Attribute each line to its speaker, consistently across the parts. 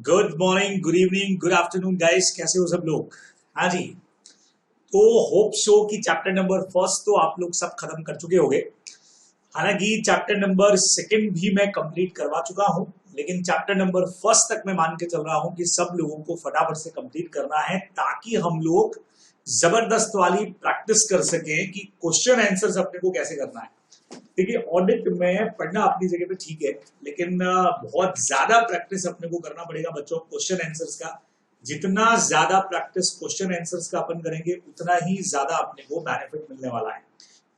Speaker 1: Good morning, good evening, good afternoon guys, कैसे हो सब लोग। हाँ जी। तो होप सो कि चैप्टर नंबर फर्स्ट तो आप लोग सब खत्म कर चुके होंगे। हालांकि चैप्टर नंबर सेकंड भी मैं कंप्लीट करवा चुका हूं, लेकिन चैप्टर नंबर फर्स्ट तक मैं मान के चल रहा हूं कि सब लोगों को फटाफट से कंप्लीट करना है ताकि हम लोग जबरदस्त वाली प्रैक्टिस कर सकें कि क्वेश्चन आंसर्स अपने को कैसे करना है। देखिए, ऑडिट में पढ़ना अपनी जगह पे ठीक है, लेकिन बहुत ज्यादा प्रैक्टिस अपने को करना पड़ेगा बच्चों क्वेश्चन आंसर्स का। जितना ज्यादा प्रैक्टिस क्वेश्चन आंसर्स का अपन करेंगे उतना ही ज्यादा अपने को बेनिफिट मिलने वाला है।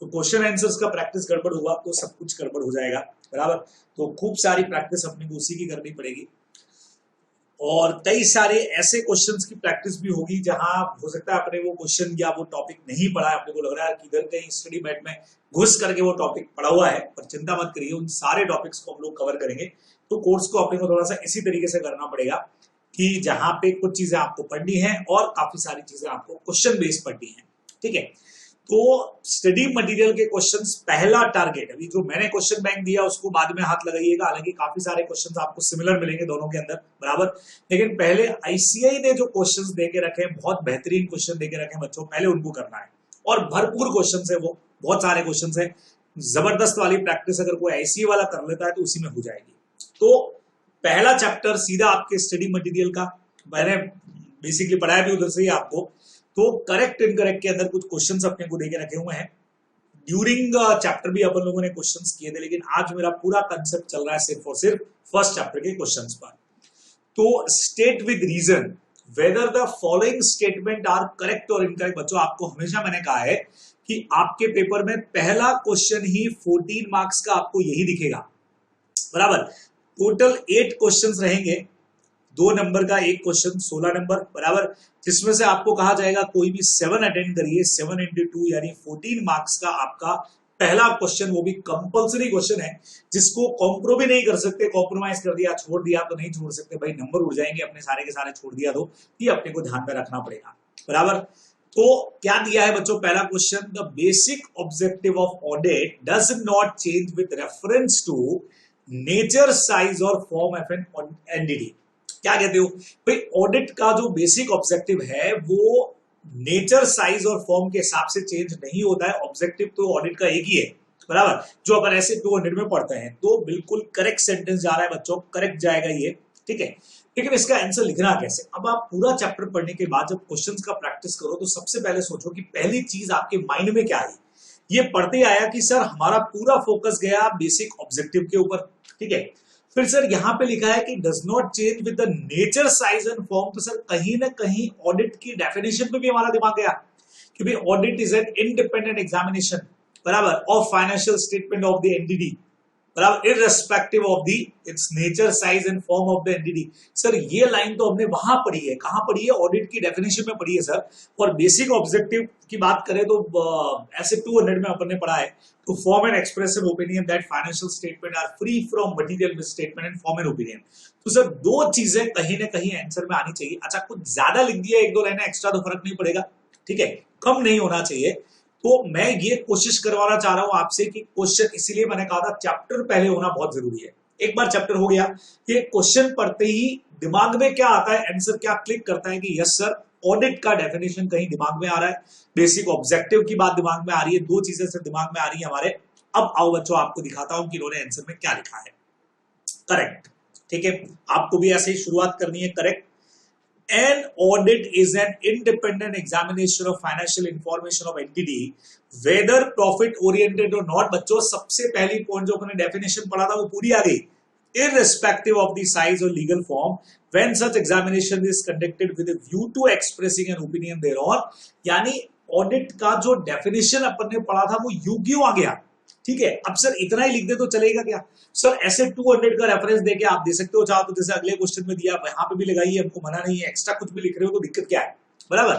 Speaker 1: तो क्वेश्चन आंसर्स का प्रैक्टिस गड़बड़ हुआ तो सब कुछ गड़बड़ हो जाएगा। बराबर। तो खूब सारी प्रैक्टिस अपने को उसी की करनी पड़ेगी और कई सारे ऐसे क्वेश्चंस की प्रैक्टिस भी होगी जहां हो सकता है अपने वो क्वेश्चन या वो टॉपिक नहीं पढ़ा है, अपने को लग रहा है कि इधर कहीं स्टडी मैट में घुस करके वो टॉपिक पढ़ा हुआ है, पर चिंता मत करिए, उन सारे टॉपिक्स को हम लोग कवर करेंगे। तो कोर्स को अपने को थोड़ा सा इसी तरीके से करना पड़ेगा कि जहां पे कुछ चीजें आपको पढ़नी है और काफी सारी चीजें आपको क्वेश्चन बेस्ड पढ़नी है। ठीक है। तो स्टडी मटेरियल के क्वेश्चंस पहला टारगेट, अभी जो मैंने क्वेश्चन बैंक दिया उसको बाद में हाथ लगाइएगा, हालांकि काफी सारे क्वेश्चंस आपको सिमिलर मिलेंगे दोनों के अंदर। बराबर। लेकिन पहले आईसीआई ने जो क्वेश्चंस देके रखे हैं, बहुत बेहतरीन क्वेश्चन देके रखे हैं बच्चों, पहले उनको करना है। और भरपूर क्वेश्चन है, वो बहुत सारे क्वेश्चन है। जबरदस्त वाली प्रैक्टिस अगर कोई आईसीआई वाला कर लेता है तो उसी में हो जाएगी। तो पहला चैप्टर सीधा आपके स्टडी मटेरियल का, मैंने बेसिकली पढ़ाया भी उधर से ही आपको। तो करेक्ट इनकरेक्ट के अंदर कुछ क्वेश्चंस अपने को देके रखे हुए हैं। ड्यूरिंग चैप्टर भी अपन लोगों ने क्वेश्चंस किए थे, लेकिन आज मेरा पूरा कंसेप्ट चल रहा है सिर्फ और सिर्फ फर्स्ट चैप्टर के क्वेश्चंस पर। तो state with reason whether the following statement are correct और इनकरेक्ट। बच्चों, आपको हमेशा मैंने कहा है कि आपके पेपर में पहला क्वेश्चन ही 14 मार्क्स का आपको यही दिखेगा। बराबर। टोटल 8 क्वेश्चंस रहेंगे, 2 नंबर का एक क्वेश्चन, 16 नंबर। बराबर। जिसमें से आपको कहा जाएगा कोई भी 7 अटेंड करिए, 7 इंटू 2 यानी 14 मार्क्स का आपका पहला क्वेश्चन, वो भी कंपलसरी क्वेश्चन है जिसको कॉम्प्रो भी नहीं कर सकते। कॉम्प्रोमाइज कर दिया, छोड़ दिया तो नहीं छोड़ सकते भाई, नंबर उड़ जाएंगे अपने सारे के सारे, छोड़ दिया तो ये अपने को ध्यान में रखना पड़ेगा। बराबर। तो क्या दिया है बच्चों पहला question, the basic objective of audit does not change with reference to nature, size और फॉर्म ऑफ एन एंटिटी। क्या कहते हो भाई, ऑडिट का जो बेसिक ऑब्जेक्टिव है वो नेचर, साइज और फॉर्म के हिसाब से चेंज नहीं होता है। ऑब्जेक्टिव तो ऑडिट का एक ही है। बराबर। जो अपन ऐसे 200 में पढ़ते हैं। तो बिल्कुल करेक्ट सेंटेंस जा रहा है बच्चों, करेक्ट जाएगा ये। ठीक है। लेकिन इसका आंसर लिखना कैसे। अब आप पूरा चैप्टर पढ़ने के बाद जब क्वेश्चंस का प्रैक्टिस करो तो सबसे पहले सोचो कि पहली चीज आपके माइंड में क्या आई। ये पढ़ते आया कि सर हमारा पूरा फोकस गया बेसिक ऑब्जेक्टिव के ऊपर। ठीक है। फिर सर यहां पे लिखा है कि does not change with the nature, size and form. तो सर कहीं ना कहीं ऑडिट की डेफिनेशन पे भी हमारा दिमाग गया कि भाई audit is an independent examination, बराबर, of financial statement of the entity, बराबर, irrespective of the its nature, size and form of the entity. Sir ये लाइन तो हमने वहां पढ़ी है, कहां पढ़ी है, ऑडिट की डेफिनेशन में पढ़ी है सर। और बेसिक ऑब्जेक्टिव की बात करें तो ऐसे 200 में अपन ने पढ़ा है। तो form and expressive opinion that financial statement are free from material misstatement and form and opinion. तो सर दो चीजें कहीं ना कहीं आंसर में आनी चाहिए। अच्छा, कुछ ज्यादा लिख दिया, 1-2 लाइन एक्स्ट्रा तो फर्क नहीं पड़ेगा। ठीक है, कम नहीं होना चाहिए। तो मैं ये कोशिश करवाना चाह रहा हूं आपसे कि क्वेश्चन, इसीलिए मैंने कहा था चैप्टर पहले होना बहुत जरूरी है। एक बार चैप्टर हो गया, ये क्वेश्चन पढ़ते ही दिमाग में क्या आता है, आंसर क्या क्लिक करता है कि यस सर, ऑडिट का डेफिनेशन कहीं दिमाग में आ रहा है, बेसिक ऑब्जेक्टिव की बात दिमाग में आ रही है, दो चीजें से दिमाग में आ रही है हमारे। अब आओ बच्चों, आपको दिखाता हूं कि इन्होंने आंसर में क्या लिखा है। करेक्ट। ठीक है, आपको भी ऐसे ही शुरुआत करनी है। Correct. An audit is an independent examination of financial information of entity, whether profit oriented or not। बच्चों, सबसे पहली पॉइंट जो अपने डेफिनेशन पढ़ा था वो पूरी आ गई। Irrespective of the size or legal form, when such examination is conducted with a view to expressing an opinion thereon। यानी ऑडिट का जो डेफिनेशन अपन ने पढ़ा था वो यू क्यों आ गया। ठीक है। अब सर इतना ही लिख दे तो चलेगा क्या। सर ऐसे 200 का रेफरेंस देके आप दे सकते हो, चाहो तो जैसे अगले क्वेश्चन में दिया वहां पे भी लगाइए, हमको मना नहीं है। एक्स्ट्रा कुछ भी लिख रहे हो तो दिक्कत क्या है। बराबर।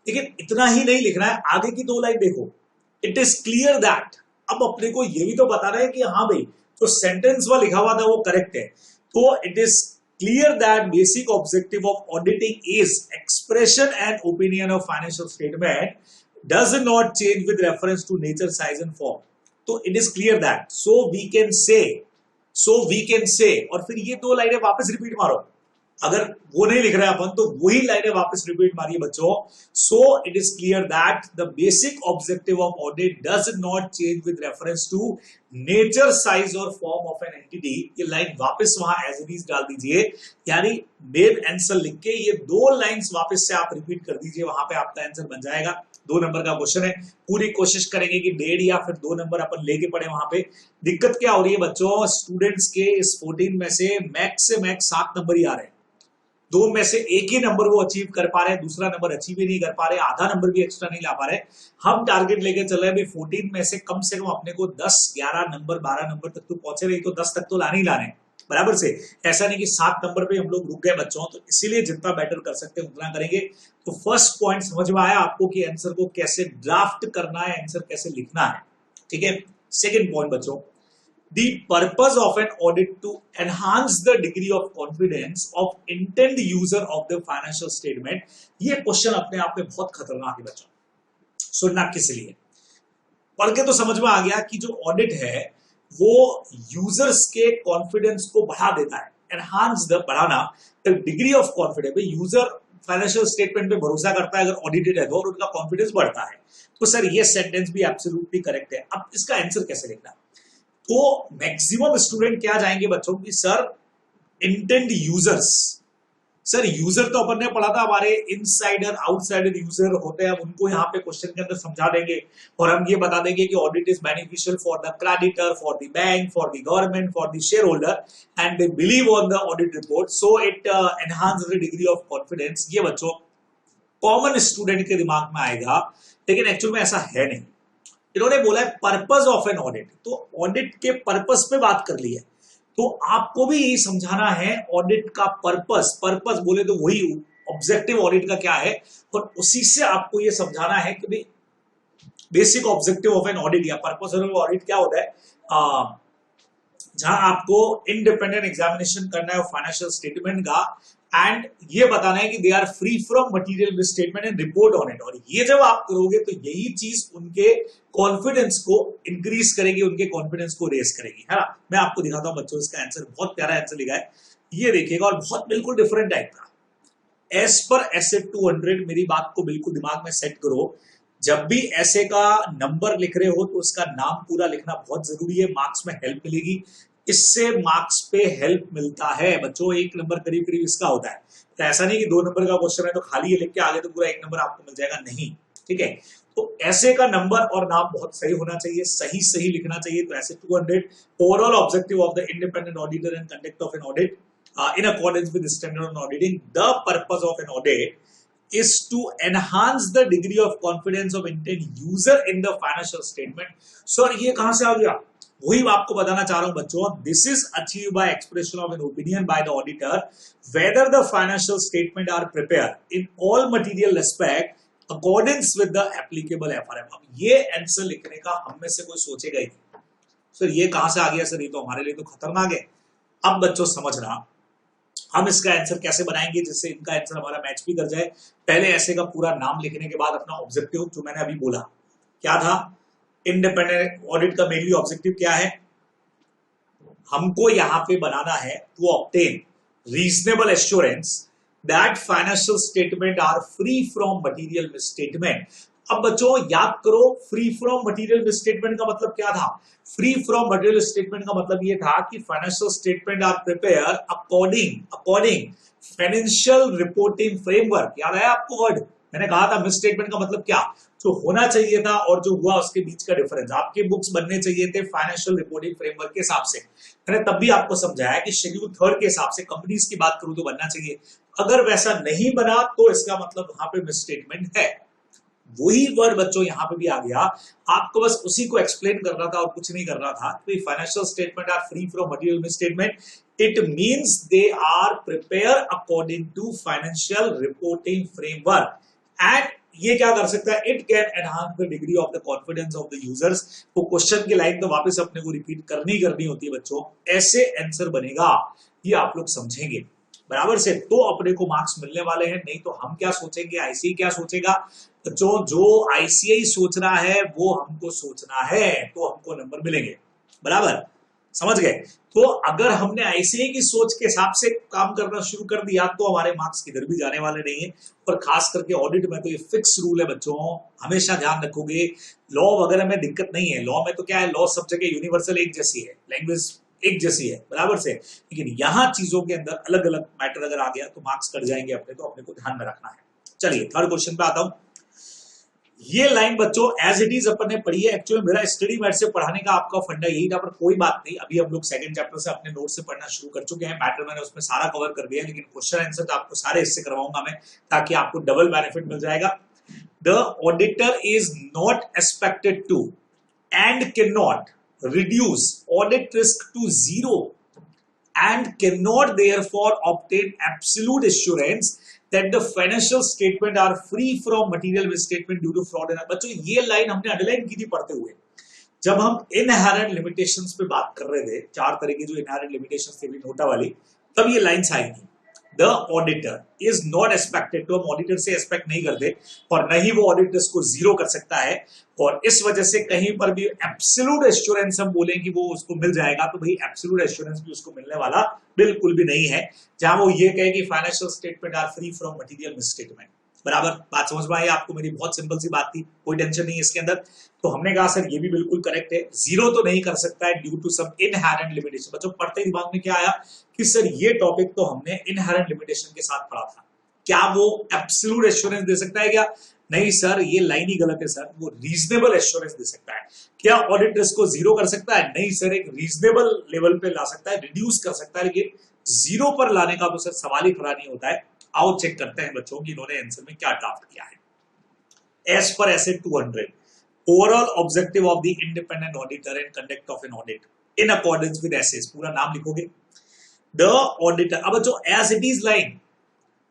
Speaker 1: लेकिन इतना ही नहीं लिखना है, आगे की 2 लाइन देखो। It is clear that. अब अपने को ये भी तो बता रहे हैं कि हाँ भाई, तो सेंटेंस में लिखा हुआ था वो करेक्ट है। तो it is clear that basic objective of auditing is expression and opinion of financial statement does not change with reference to nature, size and form. तो it is clear that, so we can say, और फिर ये 2 लाइनें वापस repeat मारो। अगर वो नहीं लिख रहे अपन तो वही लाइनें वापस रिपीट मारिए बच्चों। So it is clear that the basic objective of audit does not change with reference to nature, size और फॉर्म ऑफ एन एंटिटी। ये लाइन वापस वहां एज इट इज डाल दीजिए, यानी मेन आंसर लिख के ये दो लाइंस वापस से आप रिपीट कर दीजिए, वहां पे आपका आंसर बन जाएगा। 2 नंबर का क्वेश्चन है, पूरी कोशिश करेंगे कि 1.5 या फिर 2 नंबर अपन लेके पड़े वहां पे। दिक्कत क्या हो रही है बच्चों, स्टूडेंट्स के इस 14 में से मैक्स 7 नंबर ही आ रहे हैं। 2 में से एक ही नंबर वो अचीव कर पा रहे हैं, दूसरा नंबर अचीव ही नहीं कर पा रहे, आधा नंबर भी एक्स्ट्रा नहीं ला पा रहे। हम टारगेट लेके चल रहे हैं 14 में से कम अपने को 10, 11 नंबर, 12 नंबर तक तो पहुंचे रही, तो 10 तक तो लाने ही लाने बराबर से। ऐसा नहीं कि 7 नंबर पे हम लोग रुक गए बच्चों, तो इसीलिए जितना बेटर कर सकते हैं उतना करेंगे। तो फर्स्ट पॉइंट समझ में आया आपको कि आंसर को कैसे ड्राफ्ट करना है, आंसर कैसे लिखना है, ठीक है। सेकेंड पॉइंट बच्चों, the purpose of an audit to enhance the degree of confidence of intended user of the financial statement। ये क्वेश्चन अपने आप में बहुत खतरनाक है बच्चों, सुनना किस लिए। पढ़ के तो समझ में आ गया कि जो ऑडिट है वो यूजर्स के कॉन्फिडेंस को बढ़ा देता है, एनहांस द, बढ़ाना the degree of confidence. User financial statement पे भरोसा करता है अगर ऑडिटेड है तो, और उनका कॉन्फिडेंस बढ़ता है। तो सर ये सेंटेंस भी एब्सोल्युटली करेक्ट है। अब इसका आंसर कैसे लिखना, तो मैक्सिमम स्टूडेंट क्या जाएंगे बच्चों की sir intend users. Sir user तो अपन ने पढ़ा था, हमारे इनसाइडर आउटसाइडर यूजर होते हैं, उनको यहाँ पे क्वेश्चन के अंदर समझा देंगे और हम ये बता देंगे कि audit is beneficial for the creditor, for the bank, for the government, for the share holder, and they believe on the audit report, so it enhance the degree of confidence. ये बच्चों कॉमन स्टूडेंट के दिमाग में आएगा, लेकिन actual में ऐसा है नहीं। इन्होंने बोला है पर्पस ऑफ एन ऑडिट, तो ऑडिट के पर्पस पे बात कर ली है, तो आपको भी यही समझाना है ऑडिट का पर्पस। पर्पस बोले तो वही ऑब्जेक्टिव ऑडिट का क्या है, और उसी से आपको ये समझाना है कि भाई basic objective of an audit या पर्पस ऑफ ऑडिट क्या होता है। जहां आपको इंडिपेंडेंट एग्जामिनेशन करना है फाइनेंशियल स्टेटमेंट का, एंड ये बताना है कि they are free from material misstatement and report on it. और ये जब आप करोगे तो यही चीज उनके कॉन्फिडेंस को इंक्रीज करेगी, उनके कॉन्फिडेंस को रेस करेगी, है ना। मैं आपको दिखाता हूं बच्चों, इसका आंसर बहुत प्यारा आंसर लिखा है, ये देखिएगा, और बहुत बिल्कुल डिफरेंट टाइप का। एस पर एसे 200, मेरी बात को बिल्कुल दिमाग में सेट करो। जब भी ऐसे का नंबर लिख रहे हो तो उसका नाम पूरा लिखना बहुत जरूरी है, मार्क्स में हेल्प मिलेगी, इससे मार्क्स पे हेल्प मिलता है बच्चों। 1 नंबर करीब करीब इसका होता है, तो ऐसा नहीं कि 2 नंबर का क्वेश्चन है तो खाली ये लिख के आगे तो पूरा 1 नंबर आपको मिल जाएगा, नहीं, ठीक है। तो ऐसे का नंबर और नाम बहुत सही होना चाहिए, सही सही लिखना चाहिए। तो ऐसे 200, overall objective of the independent auditor and conduct of an audit in accordance with the standard on auditing. The purpose of an audit is to enhance the degree of confidence of intended user in the financial statement। So ये कहां से आ गया, वही आपको बताना चाह रहा हूं बच्चों। This is achieved by expression of an opinion by the auditor whether the financial statement are prepared in all material respect accordance with the applicable FRM। अब ये आंसर लिखने का हम में से कोई सोचेगा ही नहीं, सर ये कहां से आ गया, सर ये तो हमारे लिए तो खतरनाक है। अब बच्चों समझना हम इसका आंसर कैसे बनाएंगे जिससे इनका आंसर हमारा मैच भी कर जाए। पहले ऐसे का पूरा नाम लिखने के बाद अपना ऑब्जेक्टिव, जो मैंने अभी बोला क्या था, इंडिपेंडेंट ऑडिट का मेनली ऑब्जेक्टिव क्या है, हमको यहां पे बनाना है to obtain reasonable assurance that financial statement are free from material misstatement. अब बच्चों याद करो, फ्री फ्रॉम मटेरियल मिसस्टेटमेंट का मतलब क्या था। फ्री फ्रॉम मटेरियल स्टेटमेंट का मतलब ये था कि financial statement are prepare according financial reporting framework. याद आया आपको वर्ड, मैंने कहा था मिस स्टेटमेंट का मतलब क्या, जो होना चाहिए था और जो हुआ उसके बीच का डिफरेंस। आपके बुक्स बनने चाहिए थे फाइनेंशियल रिपोर्टिंग फ्रेमवर्क के हिसाब से, मैंने तब भी आपको समझाया कि शेड्यूल 3 के हिसाब से कंपनीज की बात करूं तो बनना चाहिए। अगर वैसा नहीं बना तो इसका मतलब वहां पे मिस स्टेटमेंट है। वही वर्ड बच्चों यहां पे भी आ गया, आपको बस उसी को एक्सप्लेन करना था और कुछ नहीं करना था। Financial statement are free from material misstatement, it means they are prepare according to financial reporting framework. And ये क्या कर सकता है, it can enhance the degree of the confidence of the users. वो क्वेश्चन की लाइन तो वापस अपने को रिपीट करनी होती है बच्चों, ऐसे आंसर बनेगा, ये आप लोग समझेंगे बराबर से, तो अपने को मार्क्स मिलने वाले हैं। नहीं तो हम क्या सोचेंगे, आईसीआई क्या सोचेगा, जो आईसीआई सोच रहा है वो हमको सोचना है, तो हमको नंबर मिलेंगे बराबर। समझ गए? तो अगर हमने ऐसे ही की सोच के हिसाब से काम करना शुरू कर दिया तो हमारे मार्क्स किधर भी जाने वाले नहीं है। और खास करके ऑडिट में तो ये फिक्स रूल है बच्चों, हमेशा ध्यान रखोगे। लॉ वगैरह में दिक्कत नहीं है, लॉ में तो क्या है, लॉ सब जगह यूनिवर्सल एक जैसी है, लैंग्वेज एक जैसी है बराबर से, लेकिन यहाँ चीजों के अंदर अलग अलग मैटर अगर आ गया तो मार्क्स कट जाएंगे अपने, तो अपने को ध्यान में रखना है। चलिए थर्ड क्वेश्चन पे आता हूं। ये लाइन बच्चों एज इट इज अपन ने पढ़ी है, एक्चुअली मेरा स्टडी मैट से पढ़ाने का आपका फंडा यही था, पर कोई बात नहीं, अभी हम लोग सेकंड चैप्टर से अपने नोट से पढ़ना शुरू कर चुके हैं। मैटर मैंने उसमें सारा कवर कर दिया, लेकिन क्वेश्चन आंसर तो आपको सारे इससे करवाऊंगा मैं, ताकि आपको डबल बेनिफिट मिल जाएगा। The auditor is not expected to and can not reduce audit risk to zero and cannot therefore obtain absolute assurance that the financial statement are free from material misstatement due to fraud and बच्चों ये line हमने underline की थी पढ़ते हुए, जब हम inherent limitations पे बात कर रहे थे, 4 तरह की जो इनहेरेंट लिमिटेशंस थी नोटा वाली, तब ये लाइन्स आई थी। The auditor is not expected to, हम ऑडिटर से एक्सपेक्ट नहीं करते और नहीं वो ऑडिटर्स को जीरो कर सकता है, और इस वजह से कहीं पर भी एब्सोल्यूट एश्योरेंस हम बोलें कि वो उसको मिल जाएगा, तो भाई एब्सोल्यूट एश्योरेंस भी उसको मिलने वाला बिल्कुल भी नहीं है। जहां वो ये कहे कि financial statement are free from material misstatement, बराबर बात समझ में आई आपको मेरी? बहुत सिंपल सी बात थी, कोई टेंशन नहीं है इसके अंदर। तो हमने कहा सर ये भी बिल्कुल करेक्ट है, जीरो तो नहीं कर सकता है due to some inherent limitation. बच्चों पढ़ते ही दिमाग में क्या आया कि सर ये टॉपिक तो हमने इनहेरेंट लिमिटेशन के साथ पढ़ा था, क्या वो एब्सोल्यूट एश्योरेंस दे सकता है क्या? नहीं सर, ये लाइन ही गलत है सर, वो रीजनेबल एश्योरेंस दे सकता है। क्या ऑडिट रिस्क को जीरो कर सकता है? नहीं सर, एक रीजनेबल लेवल पे ला सकता है, रिड्यूस कर सकता है, लेकिन जीरो पर लाने का तो सर सवाल ही खड़ा नहीं होता है। आओ चेक करते हैं बच्चों कि इन्होंने आंसर में क्या ड्राफ्ट किया है। As per SA 200 overall objective of the independent auditor and conduct of an audit in accordance with SAs, पूरा नाम लिखोगे। द ऑडिटर, अब बच्चों as it is line,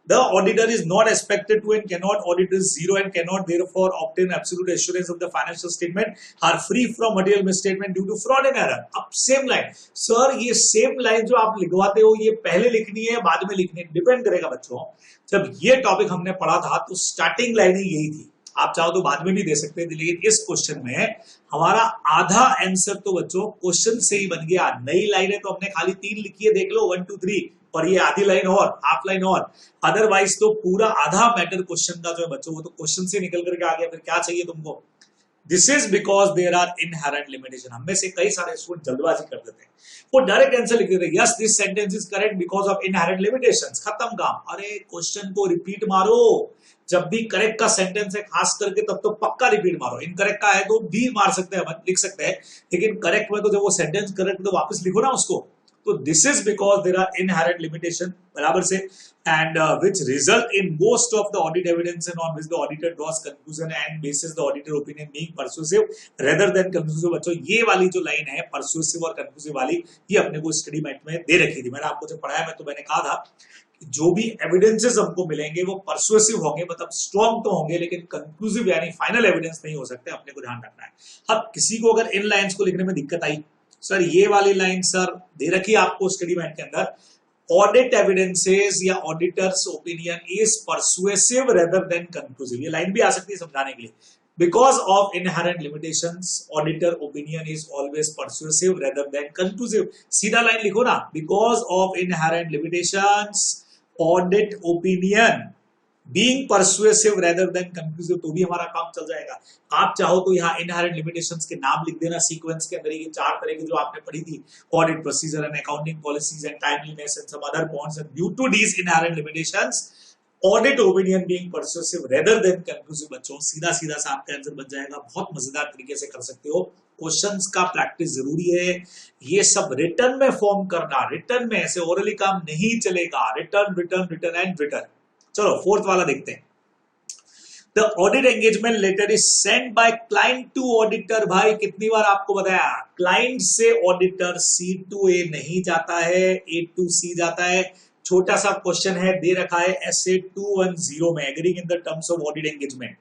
Speaker 1: the auditor is not expected to and cannot audit is zero and cannot therefore obtain absolute assurance of the financial statement are free from material misstatement due to fraud and error। अब same line sir, ये same line जो आप लिखवाते हो ये पहले लिखनी है बाद में लिखनी है, डिपेंड करेगा बच्चों। जब ये टॉपिक हमने पढ़ा था तो स्टार्टिंग लाइन ही यही थी, आप चाहो तो बाद में भी दे सकते थे, लेकिन इस क्वेश्चन में हमारा आधा आंसर तो बच्चों क्वेश्चन से ही बन गया। नई लाइन है तो हमने खाली 3 लिखी है, देख लो 1 2 3, और ये आधी लाइन और हाफ लाइन और, अदरवाइज तो पूरा आधा मैटर क्वेश्चन का जो है बच्चों वो तो क्वेश्चन से निकल करके आ गया। फिर क्या चाहिए तुमको? This is because there are inherent limitation. हम में से कई सारे स्टूडेंट जल्दबाजी कर देते हैं, वो डायरेक्ट आंसर लिख देते हैं, yes this sentence is correct because of inherent limitations, खत्म काम। अरे क्वेश्चन को रिपीट मारो, जब भी करेक्ट का सेंटेंस है खास करके तब तो पक्का रिपीट मारो, इनकरेक्ट का है तो भी मार सकते हैं, लिख सकते हैं, लेकिन करेक्ट में तो जब वो सेंटेंस करेक्ट तो वापस लिखो ना उसको। तो this is because there are inherent limitation, बराबर से, and which result in most of the audit evidence and on which the auditor draws conclusion and bases the auditor opinion being persuasive rather than conclusive। बच्चों ये वाली जो line है persuasive और conclusive वाली, ये अपने को स्टडी मैट में दे रखी थी, मैंने आपको जब पढ़ाया मैं तो मैंने कहा था कि जो भी एविडेंसेस हमको मिलेंगे वो persuasive होंगे, मतलब स्ट्रॉन्ग तो होंगे, लेकिन conclusive यानी फाइनल एविडेंस नहीं हो सकते, अपने को ध्यान रखना है। अब किसी को अगर इन लाइन्स को लिखने में दिक्कत आई, सर ये वाली लाइन सर दे रखी आपको स्टडी मैट के अंदर, ऑडिट एविडेंसेस या auditors opinion is persuasive rather than conclusive, ये लाइन भी आ सकती है समझाने के लिए। Because of inherent limitations auditor opinion is always persuasive rather than conclusive. सीधा लाइन लिखो ना, because of inherent limitations audit opinion being persuasive rather than conclusive, तो भी हमारा काम चल जाएगा। आप चाहो तो यहाँ इनहेरेंट लिमिटेशंस के नाम लिख देना सीक्वेंस के अंदर, ये 4 तरह की जो आपने पढ़ी थी, audit procedure and accounting policies and timeliness and some other points, and due to these inherent limitations audit opinion being persuasive rather than conclusive. बच्चों सीधा सीधा सा आपका आंसर बन जाएगा, बहुत मजेदार तरीके से कर सकते हो। क्वेश्चंस का प्रैक्टिस जरूरी है, ये सब रिटर्न में फॉर्म करना, रिटर्न में ऐसे ओरली काम नहीं चलेगा, return return return and return. चलो फोर्थ वाला देखते हैं। The audit engagement letter is send by client to auditor. भाई कितनी बार आपको बताया, क्लाइंट से ऑडिटर C to A नहीं जाता है, A to C जाता है। छोटा सा क्वेश्चन है, दे रखा है SA 210 में, agreeing in the terms of audit engagement.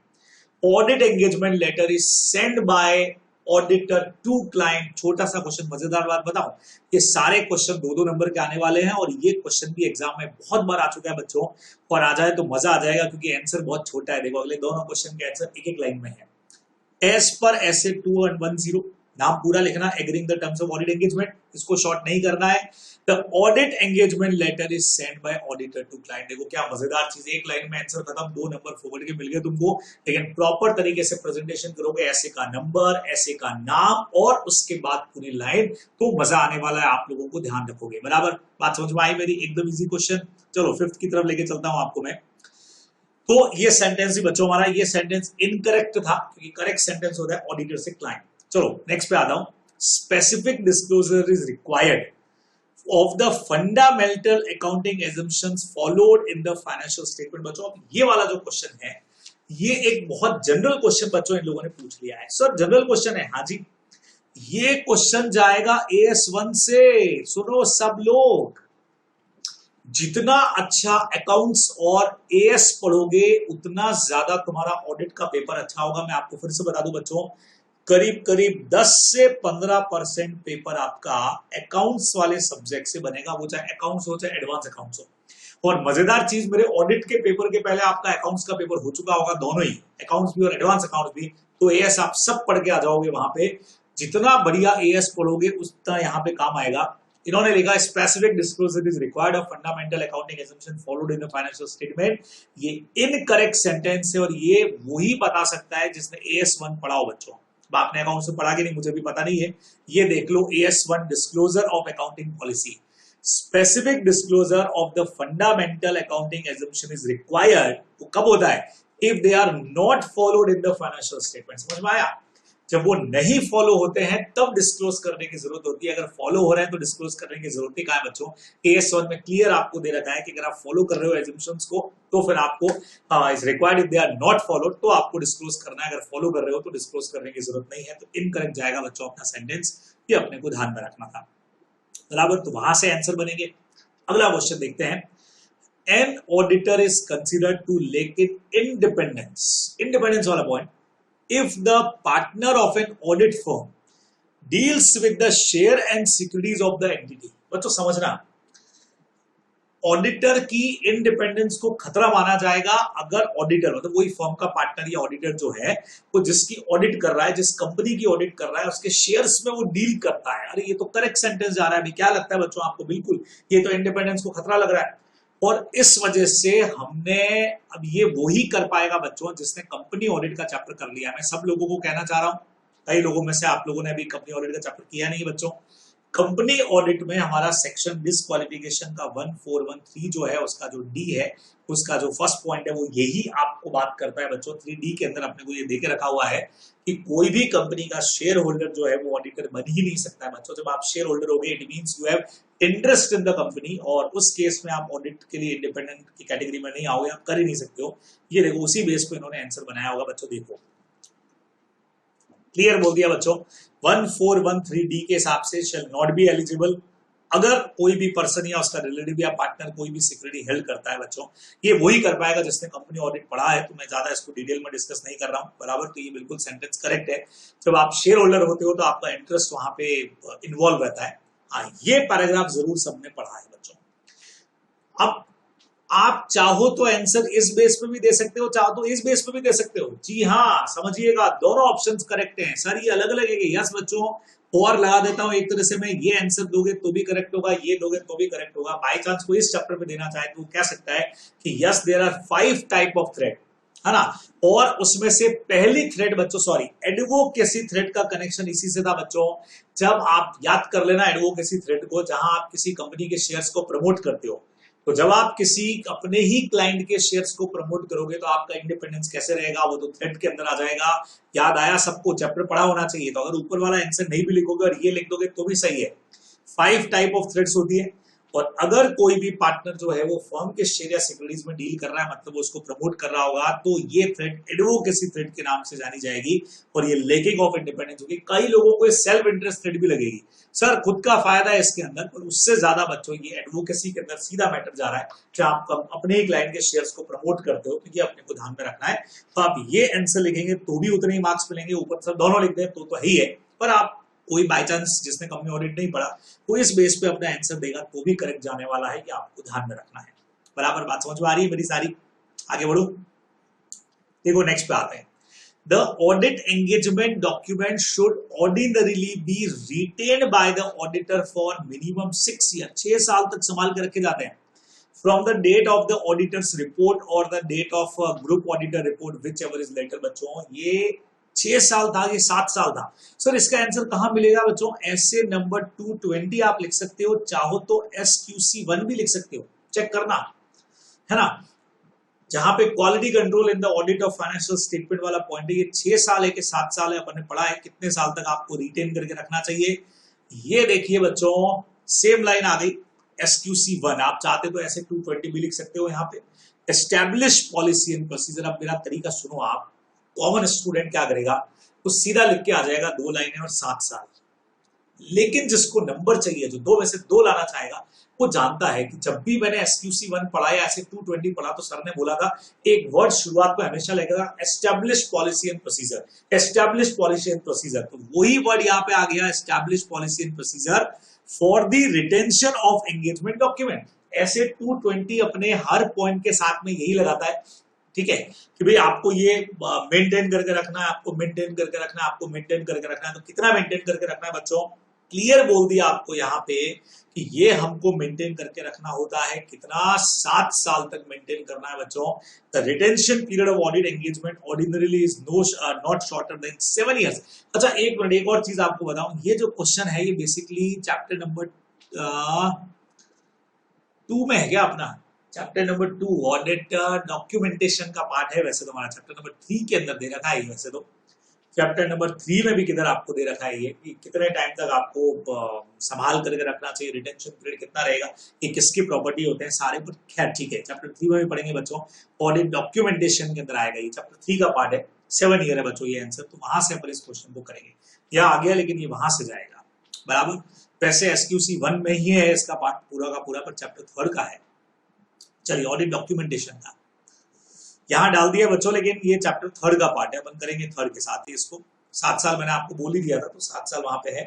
Speaker 1: Audit engagement letter is send by auditor to client. छोटा सा क्वेश्चन, मजेदार बात बताऊं, ये सारे क्वेश्चन 2-2 नंबर के आने वाले हैं, और ये क्वेश्चन भी एग्जाम में बहुत बार आ चुका है बच्चों, और आ जाए तो मजा आ जाएगा क्योंकि आंसर बहुत छोटा है। देखो अगले दोनों क्वेश्चन के आंसर एक एक लाइन में है। एज पर SA 210 नाम पूरा लिखना, agreeing the terms of audit engagement, इसको शॉर्ट नहीं करना है। The audit engagement letter is send by auditor to client. देखो क्या मजेदार चीज, एक लाइन में आंसर खत्म, 2 नंबर फॉरवर्ड के मिल गए तुमको, लेकिन प्रॉपर तरीके से प्रेजेंटेशन करोगे, ऐसे का नंबर, ऐसे का नाम और उसके बाद पूरी लाइन, तो मजा आने वाला है, आप लोगों को ध्यान रखोगे। बराबर बात समझ में आई मेरी? एकदम इजी क्वेश्चन। चलो 5th की तरफ लेके चलता हूं आपको मैं। तो ये सेंटेंस ही बच्चों हमारा, ये सेंटेंस इनकरेक्ट था क्योंकि करेक्ट सेंटेंस होता है ऑडिटर से क्लाइंट। चलो नेक्स्ट पे आता हूं। Specific disclosure is required of the fundamental accounting assumptions followed in the financial statement. बच्चों ये वाला जो क्वेश्चन है, ये एक बहुत जनरल क्वेश्चन बच्चों इन लोगों ने पूछ लिया है। सर जनरल क्वेश्चन है? हाँ जी, ये क्वेश्चन जाएगा AS1 से। सुनो सब लोग, जितना अच्छा अकाउंट्स और एएस पढ़ोगे उतना ज्यादा तुम्हारा ऑडिट का पेपर अच्छा होगा। मैं आपको फिर से बता दूं बच्चों, करीब करीब 10 से 15% पेपर आपका अकाउंट्स वाले सब्जेक्ट से बनेगा, वो चाहे अकाउंट्स हो चाहे एडवांस अकाउंट्स हो। और मजेदार चीज, मेरे ऑडिट के पेपर के पहले आपका अकाउंट्स का पेपर हो चुका होगा, दोनों ही, अकाउंट्स भी और एडवांस अकाउंट्स भी। तो एएस आप सब पढ़ के आ जाओगे वहां पे। जितना बढ़िया एएस पढ़ोगे उतना यहाँ पे काम आएगा। इन्होंने लिखा specific disclosure is required of fundamental accounting assumption followed in the financial statement. ये इनकरेक्ट सेंटेंस है और ये वही बता सकता है जिसने AS1 पढ़ा हो बच्चों। आपने अकाउंट से पढ़ा कि नहीं मुझे भी पता नहीं है, ये देख लो AS1 disclosure of accounting policy. Specific disclosure of the fundamental accounting assumption is required. तो कब होता है? If they are not followed in the financial statement. समझ में आया? जब वो नहीं फॉलो होते हैं तब डिस्क्लोज करने की जरूरत होती है। अगर फॉलो हो रहे हैं तो डिस्क्लोज करने की जरूरत ही कहां है बच्चों? AS1 में क्लियर आपको दे रखा है कि अगर आप फॉलो कर रहे हो एजम्पशंस को तो फिर आपको is required, if they are not followed तो आपको डिस्क्लोज करना है, अगर फॉलो कर रहे हो तो डिस्क्लोज करने की जरूरत नहीं है। तो इनकरेक्ट जाएगा बच्चों अपना सेंटेंस, ये अपने को ध्यान में रखना था। बराबर, तो वहां से आंसर बनेंगे। अगला क्वेश्चन देखते हैं। An auditor is considered to lack in independence, independence वाला point, if the partner of an audit firm deals with the share and securities of the entity। बच्चों समझना, ऑडिटर की इंडिपेंडेंस को खतरा माना जाएगा अगर ऑडिटर, मतलब वही फर्म का पार्टनर या ऑडिटर जो है वो जिसकी ऑडिट कर रहा है, जिस कंपनी की ऑडिट कर रहा है, उसके शेयर्स में वो डील करता है। अरे ये तो करेक्ट सेंटेंस जा रहा है अभी, क्या लगता है बच्चों आपको? बिल्कुल, ये तो इंडिपेंडेंस को खतरा लग रहा है। और इस वजह से हमने, अब ये वही कर पाएगा बच्चों जिसने कंपनी ऑडिट का चैप्टर कर लिया। मैं सब लोगों को कहना चाह रहा हूं, कई लोगों में से आप लोगों ने अभी कंपनी ऑडिट का चैप्टर किया नहीं बच्चों। कंपनी ऑडिट में हमारा सेक्शन डिस्क्वालिफिकेशन का 1413 जो है, उसका जो डी है, उसका जो फर्स्ट पॉइंट है वो यही आपको बात करता है बच्चों। 3D के अंदर अपने को ये देके रखा हुआ है कि कोई भी कंपनी का शेयर होल्डर जो है वो ऑडिटर बन ही नहीं सकता है बच्चों। जब आप शेयर होल्डर हो गए, it means you have interest in the company, और उस केस में आप ऑडिट के लिए इंडिपेंडेंट की कैटेगरी में नहीं आओगे, आप कर ही नहीं सकते हो। ये देखो उसी बेस पे इन्होंने आंसर बनाया होगा बच्चों, देखो क्लियर बोल दिया बच्चों। 1413D के हिसाब से शेल नॉट बी एलिजिबल अगर कोई भी पर्सन या उसका रिलेटिव या पार्टनर कोई भी सिक्योरिटी हेल्ड करता है बच्चों। ये वही कर पाएगा जिसने कंपनी ऑडिट पढ़ा है। तो मैं ज्यादा इसको डिटेल में डिस्कस नहीं कर रहा हूँ, बराबर। तो ये बिल्कुल सेंटेंस करेक्ट है। जब आप शेयर होल्डर होते हो तो आपका इंटरेस्ट वहां पे इन्वॉल्व रहता है। हाँ, ये पैराग्राफ जरूर सबने पढ़ा है बच्चों। अब आप चाहो तो आंसर इस बेस पे भी दे सकते हो, चाहो तो इस बेस पे भी दे सकते हो। जी हाँ, समझिएगा, दोनों ऑप्शंस करेक्ट हैं। सर ये अलग अलग है? यस बच्चों, और लगा देता हूं एक तरह से मैं, ये आंसर दोगे तो भी करेक्ट होगा, ये दोगे तो भी करेक्ट होगा। बाई चांस को इस चैप्टर में देना चाहे तो वो कह सकता है कि yes there are 5 type of threat, है ना। और उसमें से पहली थ्रेड बच्चों, सॉरी, एडवोकेसी थ्रेड का कनेक्शन इसी से था बच्चों। जब आप याद कर लेना एडवोकेसी थ्रेड को, जहां आप किसी कंपनी के शेयर्स को प्रमोट करते हो, तो जब आप किसी अपने ही क्लाइंट के शेयर्स को प्रमोट करोगे तो आपका इंडिपेंडेंस कैसे रहेगा, वो तो थ्रेड के अंदर आ जाएगा। याद आया सबको? चैप्टर पढ़ा होना चाहिए। तो अगर ऊपर वाला आंसर नहीं भी लिखोगे और ये लिख दोगे तो भी सही है। 5 टाइप ऑफ थ्रेड्स होती है, और अगर कोई भी पार्टनर जो है वो फर्म के शेयर या सिक्योरिटीज में डील कर रहा है, मतलब वो उसको प्रमोट कर रहा होगा, तो ये थ्रेड एडवोकेसी थ्रेड के नाम से जानी जाएगी। और ये लेकिंग ऑफ इंडिपेंडेंस होगी। कई लोगों को सेल्फ इंटरेस्ट थ्रेड भी लगेगी, सर खुद का फायदा है इसके अंदर, और उससे ज्यादा बच्चों ये एडवोकेसी के अंदर सीधा मैटर जा रहा है कि आप अपने ही क्लाइंट के शेयर्स को प्रमोट करते हो। तो ये अपने को ध्यान में रखना है। तो आप ये आंसर लिखेंगे तो भी उतने ही मार्क्स मिलेंगे, ऊपर से दोनों लिख दें तो ही है। पर आप कोई बाई चांस जिसने कंपनी ऑडिट नहीं पढ़ा वो इस बेस पे अपना आंसर देगा तो भी करेक्ट जाने वाला है, कि आपको ध्यान में रखना है। बराबर बात समझ में आ रही है मेरी सारी? आगे बढ़ू, देखो नेक्स्ट पे आते हैं। The audit engagement document should ordinarily be retained by the auditor for minimum 6 years. 6 साल तक संभाल के रखे जाते हैं. From the date of the auditor's report or the date of group auditor report, whichever is later. बच्चों ये 6 साल था, ये 7 साल था. सर इसका आंसर कहाँ मिलेगा बच्चों? ऐसे नंबर 220 आप लिख सकते हो, चाहो तो SQC1 भी लिख सकते हो, चेक करना है ना. जहां पे quality control in the audit of financial statement वाला पॉइंट है, ये 6 साल है कि 7 साल है, अपन ने पढ़ा है कितने साल तक आपको रिटेन करके रखना चाहिए. ये देखिए बच्चों, सेम लाइन आ गई SQC1. आप चाहते तो ऐसे 220 भी लिख सकते हो. यहाँ पे एस्टैब्लिश पॉलिसी एंड प्रोसीजर. अब मेरा तरीका सुनो, आप कॉमन स्टूडेंट क्या करेगा, तो सीधा लिख के आ जाएगा 2 लाइनें और 7 साल. लेकिन जिसको नंबर चाहिए, जो 2 में से 2 लाना चाहेगा, वो जानता है कि जब भी मैंने SQC1 पढ़ा या ऐसे 220 पढ़ा, तो सर ने बोला था एक वर्ड शुरुआत में हमेशा लगेगा, establish policy and procedure. Establish policy and procedure, तो वही वर्ड यहाँ पे आ गया, establish policy and procedure for the retention of engagement document. ऐसे 220 अपने हर पॉइंट के साथ में यही लगाता है. ठीक है कि भाई आपको ये मेंटेन करके रखना है, आपको मेंटेन करके रखना है, आपको मेंटेन करके रखना है. तो कितना मेंटेन करके रखना है बच्चों? क्लियर बोल दिया आपको यहाँ पे कि ये हमको मेंटेन करके रखना होता है कितना? 7 साल तक मेंटेन करना है बच्चों. The retention period of audit engagement ordinarily is not shorter than 7 years. अच्छा एक मिनट, एक और चीज आपको बताऊं. ये जो क्वेश्चन है, ये बेसिकली चैप्टर नंबर 2 में है क्या अपना? चैप्टर नंबर 2 ऑडिट डॉक्यूमेंटेशन का पार्ट है. वैसे तो हमारा चैप्टर नंबर 3 के अंदर दे रखा है. वैसे तो चैप्टर नंबर 3 में भी किधर आपको दे रखा है ये कि कितने टाइम तक आपको संभाल करके रखना चाहिए, रिटेंशन पीरियड कितना रहेगा, ये किसकी प्रॉपर्टी होते हैं सारे. पर खैर ठीक है, चैप्टर 3 में भी पढ़ेंगे बच्चों. ऑडिट डॉक्यूमेंटेशन के अंदर आएगा, ये चैप्टर 3 का पार्ट है. 7 ईयर है बच्चों ये आंसर. तो वहां से अपन इस क्वेश्चन को करेंगे. यह आ गया, लेकिन ये वहां से जाएगा बराबर. वैसे SQC1 में ही है इसका पार्ट पूरा का पूरा, पर चैप्टर 3 का है. चलिए, ऑडिट डॉक्यूमेंटेशन का यहां डाल दिया बच्चों, लेकिन ये चैप्टर 3 का पार्ट है. अपन करेंगे 3 के साथ ही इसको. 7 साल मैंने आपको बोल ही दिया था, तो 7 साल वहां पे है,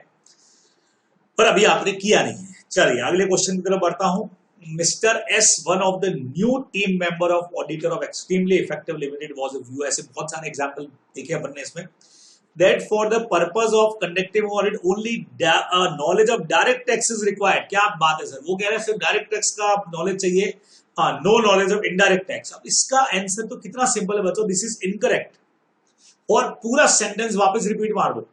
Speaker 1: पर अभी आपने किया नहीं है. चलिए अगले क्वेश्चन की तरफ बढ़ता हूं. Mister S, one of the new team member of auditor of extremely effective limited was a view. ऐसे बहुत सारे एग्जांपल देखे अपन ने इसमें. That for the purpose of conducting audit only knowledge of direct tax is required. क्या बात है sir, वो कह रहे हैं सिर्फ डायरेक्ट टैक्स का नॉलेज चाहिए, no knowledge of indirect tax. अब इसका आंसर तो कितना सिंपल है बच्चों, दिस इज इनकरेक्ट. और पूरा सेंटेंस वापस रिपीट मार दो.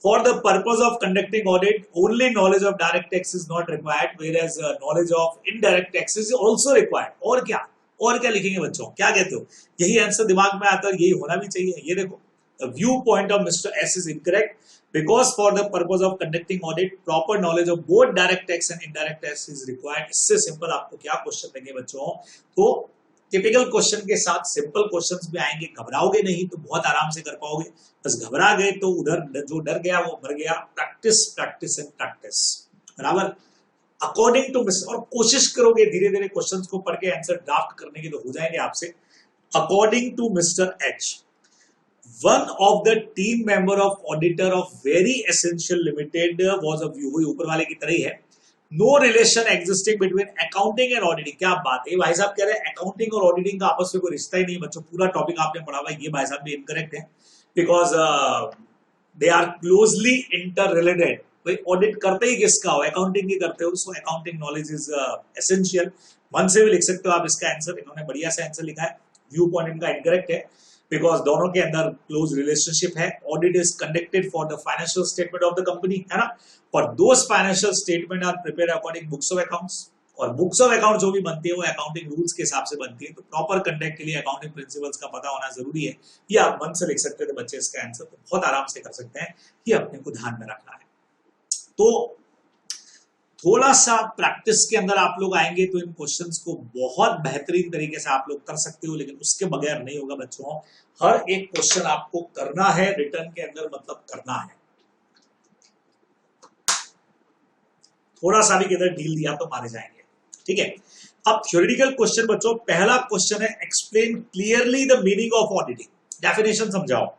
Speaker 1: For the purpose of conducting audit only knowledge of direct tax is not required, whereas knowledge of indirect tax is also required. और क्या लिखेंगे बच्चों, क्या कहते हो? यही आंसर दिमाग में आता है, यही होना भी चाहिए. ये देखो, the viewpoint of Mr. S is incorrect because for the purpose of conducting audit proper knowledge of both direct tax and indirect tax is required. इससे सिंपल आपको क्या क्वेश्चन देंगे बच्चों? तो टिपिकल क्वेश्चन के साथ सिंपल क्वेश्चंस भी आएंगे. घबराओगे नहीं तो बहुत आराम से कर पाओगे. बस घबरा गए तो उधर जो डर गया वो मर गया. प्रैक्टिस प्रैक्टिस एंड प्रैक्टिस, बराबर. अकॉर्डिंग टू मिस्टर, और कोशिश करोगे धीरे धीरे क्वेश्चंस को पढ़ के आंसर ड्राफ्ट करने के, तो हो जाएंगे आपसे. According to mister H, one of the team member of auditor of very essential limited was a view. ऊपर वाले की तरह ही है. No relation existing between accounting and auditing. क्या बात है, भाई साहब कह रहे हैं अकाउंटिंग और ऑडिटिंग का आपस में कोई रिश्ता ही नहीं बच्चों. पूरा टॉपिक आपने पढ़ा हुआ है, ये भाई साहब भी इनकरेक्ट है. Because they are closely inter related. भाई ऑडिट करते ही किसका हो, अकाउंटिंग ही करते हो. So accounting knowledge is essential. मन से भी लिख सकते हो आप इसका आंसर. इन्होंने बढ़िया से आंसर लिखा है. व्यू पॉइंट इनका इनकरेक्ट है, बिकॉज दोनों के अंदर क्लोज रिलेशनशिप है. Audit is conducted for the financial statement of the company, है ना. और those financial statement are prepare according books of accounts. और बुक्स ऑफ अकाउंट जो भी बनती है वो अकाउंटिंग रूल्स के हिसाब से बनती है. तो प्रॉपर कंडक्ट के लिए अकाउंटिंग प्रिंसिपल्स का पता होना जरूरी है. ये आप मन से लिख सकते थे बच्चे इसका आंसर, तो बहुत आराम से कर सकते हैं. ये अपने को ध्यान में रखना है. तो थोड़ा सा प्रैक्टिस के अंदर आप लोग आएंगे तो इन क्वेश्चंस को बहुत बेहतरीन तरीके से आप लोग कर सकते हो. लेकिन उसके बगैर नहीं होगा बच्चों. हर एक क्वेश्चन आपको करना है रिटर्न के अंदर, मतलब करना है. थोड़ा सा भी किधर ढील दिया तो मारे जाएंगे. ठीक है. अब थ्योरेटिकल क्वेश्चन बच्चों, पहला क्वेश्चन है explain clearly the meaning of auditing. Definition समझाओ.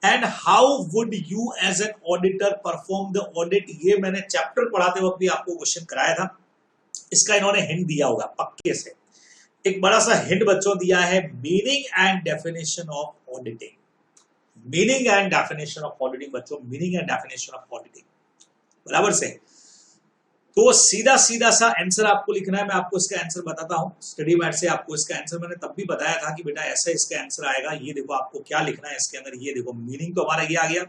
Speaker 1: And how would you as an auditor perform the audit. ये मैंने चैप्टर पढ़ाते वक्त भी आपको क्वेश्चन कराया था. इसका इन्होंने हिंट दिया होगा पक्के से. एक बड़ा सा हिंट बच्चों दिया है, meaning and definition of auditing. Meaning and definition of auditing बच्चों, meaning and definition of auditing, बराबर से। तो सीधा सीधा सा आंसर आपको लिखना है, मैं आपको इसका आंसर बताता हूं। स्टडी मैट से आपको इसका आंसर मैंने तब भी बताया था कि बेटा ऐसा इसका आंसर आएगा। ये देखो आपको क्या लिखना है इसके अंदर, ये देखो मीनिंग तो हमारा ये आ गया,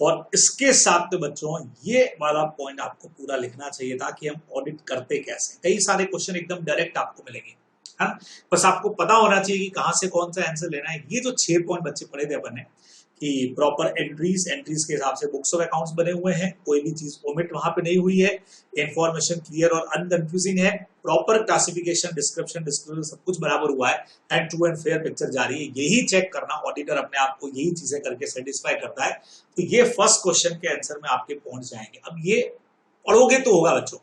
Speaker 1: और इसके साथ तो बच्चों ये वाला पॉइंट आपको पूरा लिखना चाहिए था कि हम ऑडिट करते कैसे। कई सारे क्वेश्चन एकदम डायरेक्ट आपको मिलेंगे, है ना, बस आपको पता होना चाहिए कि कहां से कौन सा आंसर लेना है। ये जो 6 पॉइंट बच्चे पढ़े थे अपन ने कि प्रॉपर एंट्रीज के हिसाब से बुक्स ऑफ अकाउंट्स बने हुए हैं, कोई भी चीज ओमिट वहां पे नहीं हुई है, इंफॉर्मेशन क्लियर और अनकंफ्यूजिंग है, प्रॉपर क्लासिफिकेशन, डिस्क्रिप्शन, डिस्क्लोजर सब कुछ बराबर हुआ है, and true and fair picture जारी है। यही चेक करना ऑडिटर अपने आप को यही चीजें करके सेटिस्फाई करता है। तो ये फर्स्ट क्वेश्चन के आंसर में आपके पहुंच जाएंगे। अब ये पढ़ोगे तो होगा बच्चों।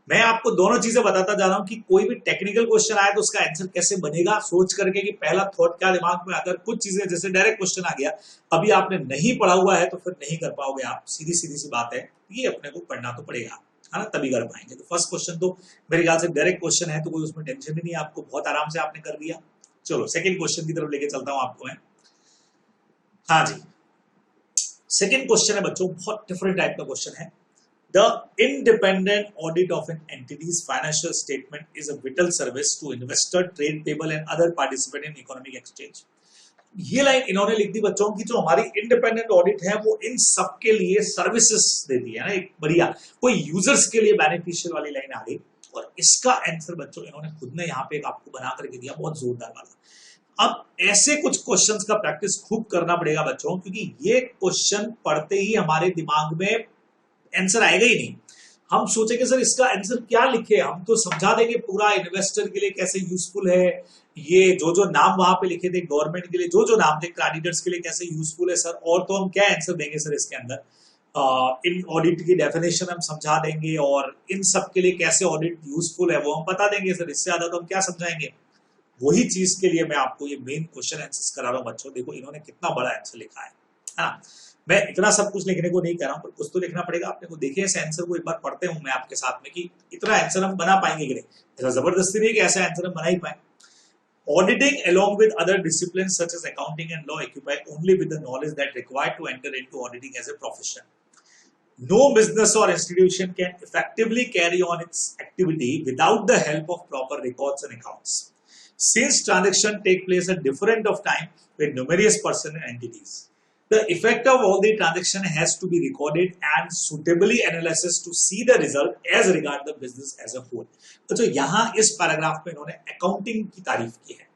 Speaker 1: मैं आपको दोनों चीजें बताता जा रहा हूं कि कोई भी टेक्निकल क्वेश्चन आए तो उसका आंसर कैसे बनेगा, सोच करके कि पहला थॉट क्या दिमाग में आता है। कुछ चीजें जैसे डायरेक्ट क्वेश्चन आ गया, अभी आपने नहीं पढ़ा हुआ है तो फिर नहीं कर पाओगे आप, सीधी सीधी सी बात है। ये अपने को पढ़ना तो पड़ेगा, है ना, तभी कर पाएंगे। तो फर्स्ट क्वेश्चन तो मेरे ख्याल से डायरेक्ट क्वेश्चन है, तो कोई उसमें टेंशन ही नहीं है आपको, बहुत आराम से आपने कर दिया। चलो सेकेंड क्वेश्चन की तरफ लेके चलता हूं आपको मैं। हाँ जी, सेकेंड क्वेश्चन है बच्चों, बहुत डिफरेंट टाइप का क्वेश्चन है। The independent audit of an entity's financial statement is a vital service to investor, trade payable and other participant in economic exchange. ये लाइन इन्होंने लिख दी बच्चों की, जो हमारी इंडिपेंडेंट ऑडिट है वो इन सब के लिए सर्विसेज देती है ना, एक बढ़िया कोई यूजर्स के लिए बेनिफिशियल वाली लाइन आ गई। और इसका आंसर बच्चों इन्होंने खुद ने यहाँ पे एक आपको बना करके दिया, बहुत जोरदार वाला। अब ऐसे कुछ क्वेश्चंस का प्रैक्टिस खूब करना पड़ेगा बच्चों, क्योंकि ये क्वेश्चन पढ़ते ही हमारे दिमाग में आंसर आएगा ही नहीं। हम सोचेंगे सर इसका आंसर क्या लिखे, हम तो समझा देंगे पूरा इन्वेस्टर के लिए कैसे यूजफुल है, ये जो नाम वहां पे लिखे थे गवर्नमेंट के लिए, जो नाम थे क्रेडिटर्स के लिए कैसे यूजफुल है सर, और तो हम क्या आंसर देंगे सर इसके अंदर। इन ऑडिट की डेफिनेशन हम समझा देंगे, और इन सब के लिए कैसे ऑडिट यूजफुल है वो हम बता देंगे सर, इससे ज्यादा तो हम क्या समझाएंगे। वही चीज के लिए मैं आपको ये मेन क्वेश्चन आंसर करा रहा हूँ बच्चों। देखो इन्होंने कितना बड़ा आंसर लिखा है ना। मैं इतना सब कुछ लिखने को नहीं कह रहा हूं, पर कुछ तो लिखना पड़ेगा आपने को। देखिए इस आंसर को एक बार पढ़ते हूं मैं आपके साथ में कि इतना आंसर हम बना पाएंगे कि नहीं। ऐसा जबरदस्ती नहीं कि ऐसा आंसर हम बना ही पाए। Auditing along with other disciplines such as accounting and law occupy only with the knowledge that required to enter into auditing as a profession. No business or institution can effectively carry on its activity without the help of proper records and accounts, since transactions take place at different of time with numerous persons and entities. The effect of all the transaction has to be recorded and suitably analysis to see the result as regard the business as a whole. तो जो यहाँ इस paragraph में इन्होंने accounting की तारीफ की है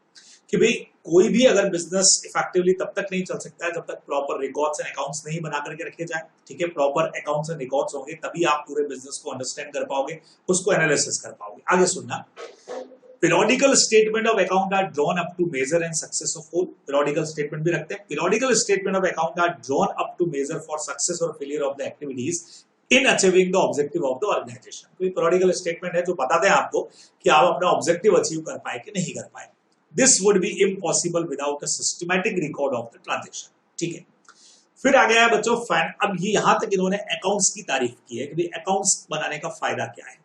Speaker 1: कि भाई कोई भी अगर बिजनेस इफेक्टिवली तब तक नहीं चल सकता है जब तक प्रॉपर रिकॉर्ड्स एंड अकाउंट्स नहीं बना करके रखे जाए। ठीक है, प्रॉपर अकाउंट्स एंड रिकॉर्ड्स होंगे तभी आप पूरे बिजनेस को अंडरस्टैंड कर पाओगे, उसको एनालिसिस कर पाओगे। आगे सुनना, periodical statement of account are drawn up to measure and success of whole. Periodical statement भी रखते हैं। Periodical statement of account are drawn up to measure for success or failure of the activities in achieving the objective of the organization. कोई periodical statement है जो बताते हैं आपको कि आप अपना ऑब्जेक्टिव अचीव कर पाए कि नहीं कर पाए। This would be impossible without a systematic record of the transaction. ठीक है, फिर आ गया है बच्चों अब ये यहां तक इन्होंने अकाउंट्स की तारीफ की है कि अकाउंट्स बनाने का फायदा क्या है।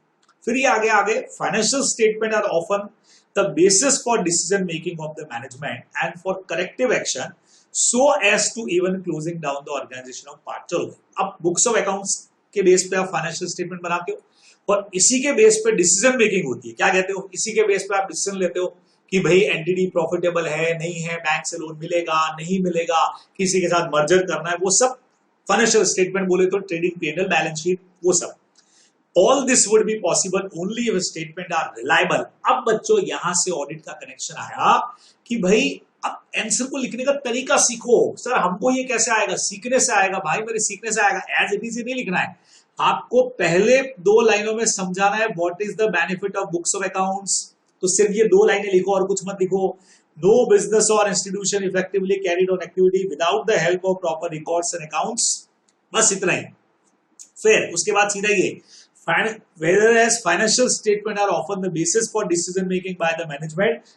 Speaker 1: फिर ये आगे financial statement are often the basis for decision making of the management and for corrective action so as to even closing down the organisation of part. चलो अब बुक्स ऑफ अकाउंट्स के बेस पे आप फाइनेंशियल स्टेटमेंट बनाते हो और इसी के बेस पे डिसीजन मेकिंग होती है। क्या कहते हो, इसी के बेस पे आप डिसीजन लेते हो कि भाई एंटिटी प्रॉफिटेबल है नहीं है, बैंक से लोन मिलेगा नहीं मिलेगा, किसी के साथ मर्जर करना है, वो सब फाइनेंशियल स्टेटमेंट बोले तो ट्रेडिंग पी&एल बैलेंस शीट वो सब। All this would be possible only if statement are reliable. अब बच्चों यहां से ऑडिट का कनेक्शन आया कि भाई अब आंसर को लिखने का तरीका सीखो। सर हमको ये कैसे आएगा, सीखने से आएगा भाई, मेरे सीखने से आएगा, एज इट इज नहीं लिखना है। आपको पहले 2 लाइनों में समझाना है what is the benefit of books of accounts, तो सिर्फ ये 2 लाइनें लिखो और कुछ मत लिखो। नो बिजनेस और institution effectively carried on activity without the help of proper records and accounts, बस इतना ही। फिर उसके बाद सीधा ये whereas financial statement are often the basis for decision making by the management,